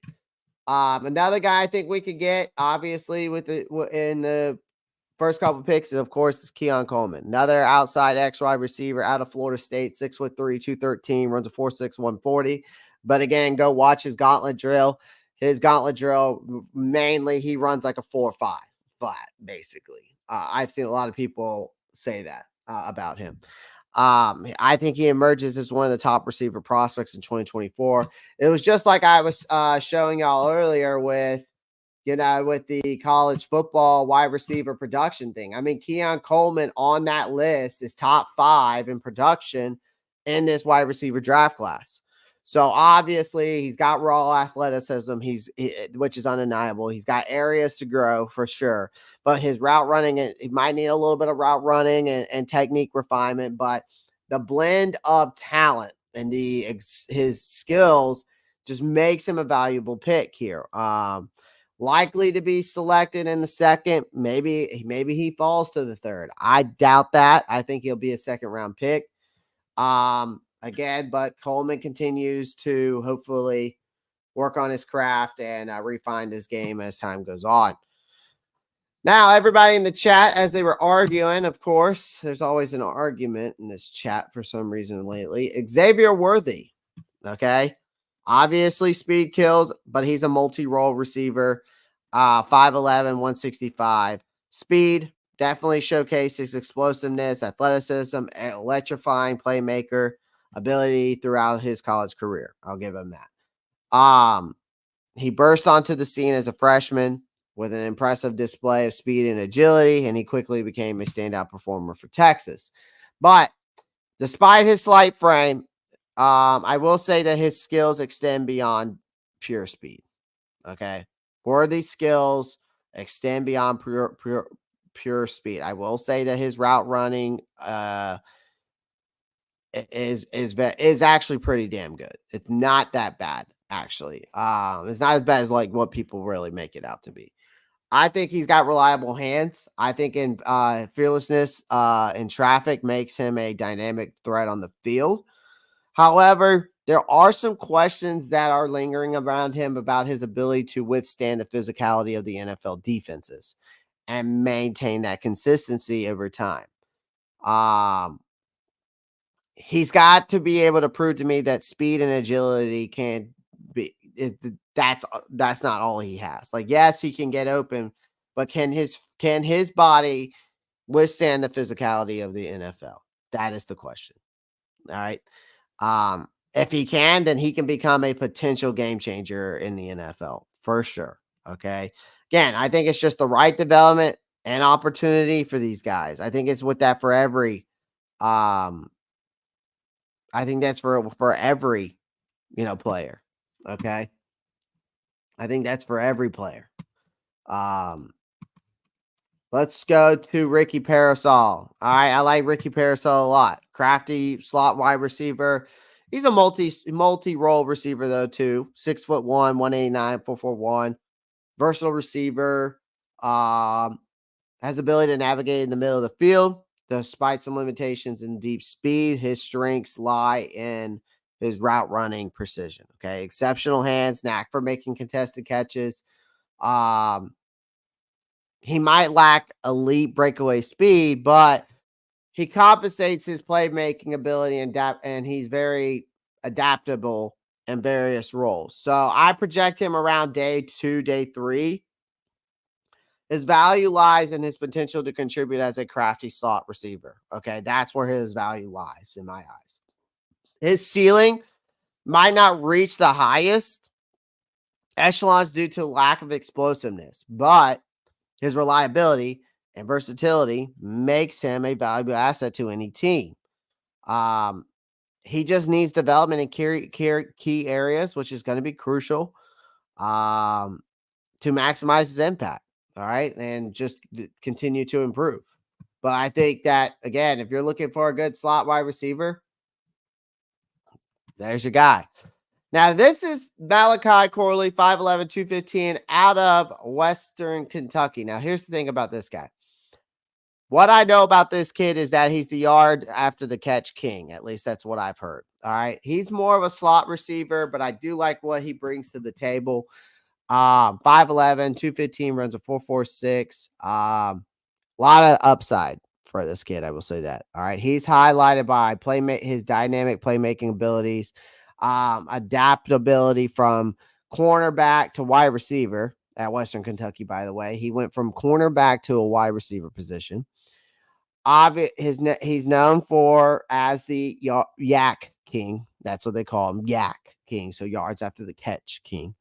Another guy I think we could get, obviously, in the first couple picks, of course, is Keon Coleman, another outside X wide receiver out of Florida State, 6'3", 213, runs a 4.6, 140. But again, go watch his gauntlet drill. His gauntlet drill, mainly, he runs like a 4.5 flat, basically. I've seen a lot of people say that about him. I think he emerges as one of the top receiver prospects in 2024. It was just like I was showing y'all earlier with the college football wide receiver production thing. I mean, Keon Coleman on that list is top 5 in production in this wide receiver draft class. So obviously he's got raw athleticism, which is undeniable. He's got areas to grow for sure, but his route running, he might need a little bit of route running and technique refinement, but the blend of talent and his skills just makes him a valuable pick here. Likely to be selected in the second. Maybe he falls to the third. I doubt that. I think he'll be a second round pick. Again, but Coleman continues to hopefully work on his craft and refine his game as time goes on. Now, everybody in the chat, as they were arguing, of course, there's always an argument in this chat for some reason lately. Xavier Worthy, okay? Obviously, speed kills, but he's a multi-role receiver. 5'11", 165. Speed definitely showcases explosiveness, athleticism, electrifying playmaker ability throughout his college career. I'll give him that. He burst onto the scene as a freshman with an impressive display of speed and agility, and he quickly became a standout performer for Texas. But despite his slight frame, I will say that his skills extend beyond pure speed. Okay. Worthy's skills extend beyond pure speed. I will say that his route running is actually pretty damn good. It's not that bad, actually. It's not as bad as like what people really make it out to be. I think he's got reliable hands. I think in fearlessness in traffic makes him a dynamic threat on the field. However, there are some questions that are lingering around him about his ability to withstand the physicality of the NFL defenses and maintain that consistency over time. He's got to be able to prove to me that speed and agility can be that's not all he has. Like, yes, he can get open, but can his body withstand the physicality of the NFL? That is the question. All right. If he can, then he can become a potential game changer in the NFL for sure. Okay. Again, I think it's just the right development and opportunity for these guys. I think it's with that for every, I think that's for every, player. Okay. I think that's for every player. Let's go to Ricky Parasol. All right. I like Ricky Parasol a lot. Crafty slot wide receiver. He's a multi-role receiver, though, too. 6'1", 189, 441. Versatile receiver. Has ability to navigate in the middle of the field. Despite some limitations in deep speed, his strengths lie in his route running precision. Okay. Exceptional hands, knack for making contested catches. He might lack elite breakaway speed, but he compensates his playmaking ability and he's very adaptable in various roles. So I project him around day 2, day 3. His value lies in his potential to contribute as a crafty slot receiver. Okay, that's where his value lies in my eyes. His ceiling might not reach the highest echelons due to lack of explosiveness, but his reliability and versatility makes him a valuable asset to any team. He just needs development in key areas, which is going to be crucial to maximize his impact. All right. And just continue to improve. But I think that, again, if you're looking for a good slot wide receiver, there's your guy. Now, this is Malachi Corley, 5'11", 215, out of Western Kentucky. Now, here's the thing about this guy. What I know about this kid is that he's the yard after the catch king. At least that's what I've heard. All right. He's more of a slot receiver, but I do like what he brings to the table. 5'11", 215, runs a 4.46. A lot of upside for this kid, I will say that. All right. He's highlighted by his dynamic playmaking abilities, adaptability from cornerback to wide receiver at Western Kentucky, by the way. He went from cornerback to a wide receiver position. He's known for as the Yak King. That's what they call him, Yak King. So yards after the catch King.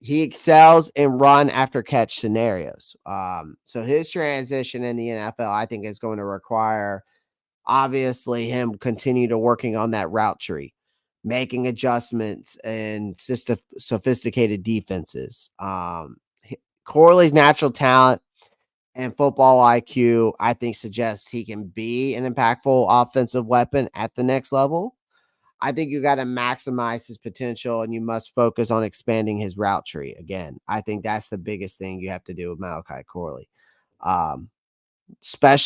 He excels in run after catch scenarios. So his transition in the NFL, I think, is going to require obviously him continue to working on that route tree, making adjustments and sophisticated defenses. Corley's natural talent and football IQ, I think, suggests he can be an impactful offensive weapon at the next level. I think you got to maximize his potential and you must focus on expanding his route tree. Again, I think that's the biggest thing you have to do with Malachi Corley.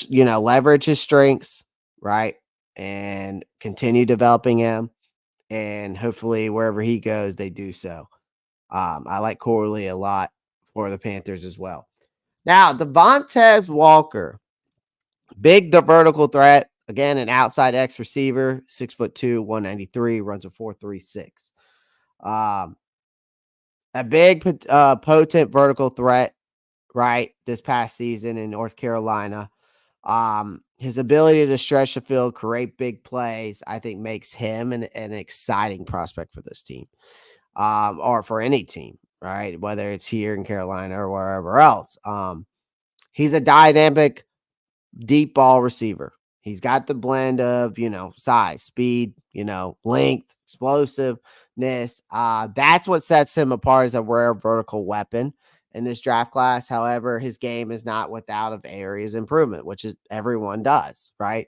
Leverage his strengths, right? And continue developing him. And hopefully wherever he goes, they do so. I like Corley a lot for the Panthers as well. Now, Devontae Walker, the vertical threat. Again, an outside X receiver, 6'2", 193, runs a 4.36. A big, potent vertical threat, right? This past season in North Carolina. His ability to stretch the field, create big plays, I think makes him an exciting prospect for this team, or for any team, right? Whether it's here in Carolina or wherever else. He's a dynamic deep ball receiver. He's got the blend of, size, speed, length, explosiveness. That's what sets him apart as a rare vertical weapon in this draft class. However, his game is not without of areas improvement, which is everyone does, right?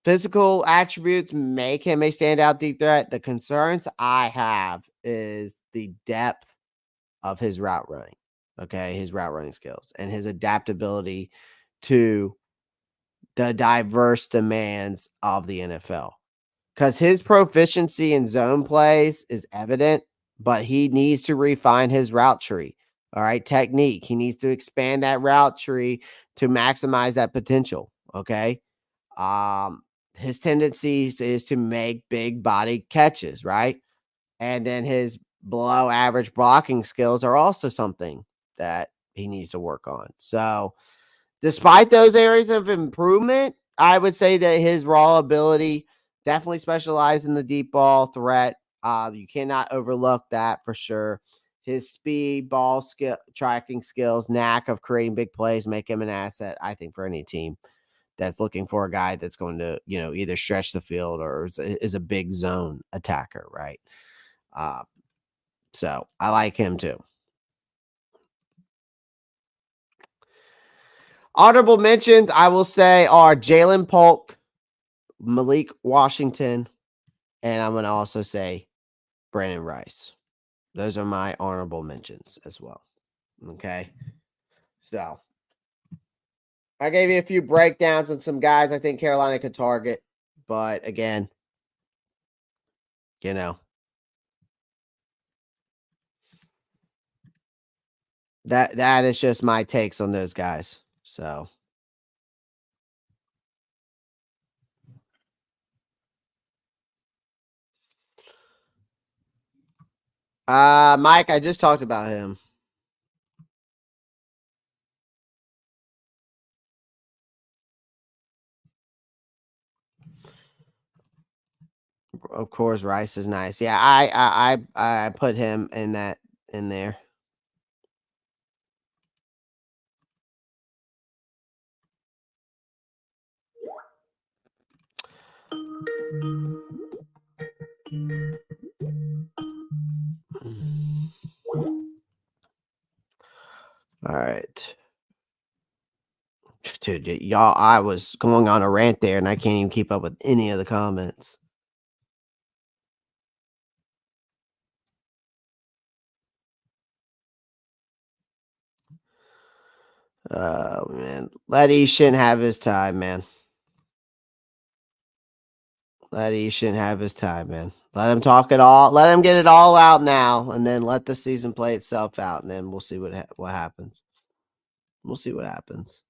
Physical attributes make him a standout deep threat. The concerns I have is the depth of his route running. Okay, his route running skills and his adaptability to the diverse demands of the NFL. Because his proficiency in zone plays is evident, but he needs to refine his route tree. All right, technique. He needs to expand that route tree to maximize that potential. Okay. His tendencies is to make big body catches, right? And then his below average blocking skills are also something that he needs to work on. So, despite those areas of improvement, I would say that his raw ability definitely specialized in the deep ball threat. You cannot overlook that for sure. His speed, ball skill, tracking skills, knack of creating big plays make him an asset, I think, for any team that's looking for a guy that's going to, either stretch the field or is a big zone attacker, right? So I like him too. Honorable mentions, I will say, are Jalen Polk, Malik Washington, and I'm going to also say Brandon Rice. Those are my honorable mentions as well. Okay. So I gave you a few breakdowns on some guys I think Carolina could target. But again, that is just my takes on those guys. So Mike, I just talked about him. Of course, Rice is nice. Yeah, I put him in there. All right. Dude, y'all, I was going on a rant there and I can't even keep up with any of the comments. Oh, man. Letty shouldn't have his time, man. He shouldn't have his time, man. Let him talk it all. Let him get it all out now, and then let the season play itself out, and then we'll see what happens. We'll see what happens.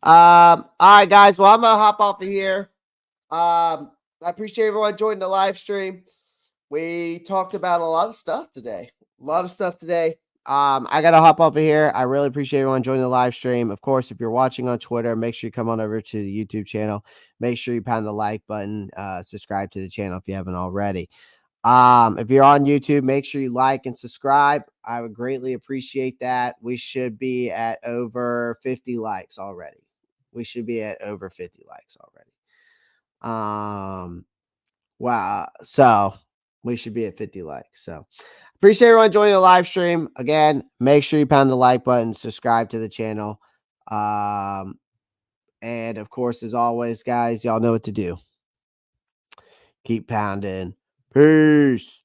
All right, guys. Well, I'm gonna hop off of here. I appreciate everyone joining the live stream. We talked about a lot of stuff today. I gotta hop off of here. I really appreciate everyone joining the live stream. Of course, if you're watching on Twitter, make sure you come on over to the YouTube channel. Make sure you pound the like button. Subscribe to the channel if you haven't already. If you're on YouTube, make sure you like and subscribe. I would greatly appreciate that. We should be at over 50 likes already. Wow. So we should be at 50 likes. So appreciate everyone joining the live stream. Again, make sure you pound the like button, subscribe to the channel. And of course, as always, guys, y'all know what to do. Keep pounding. Peace.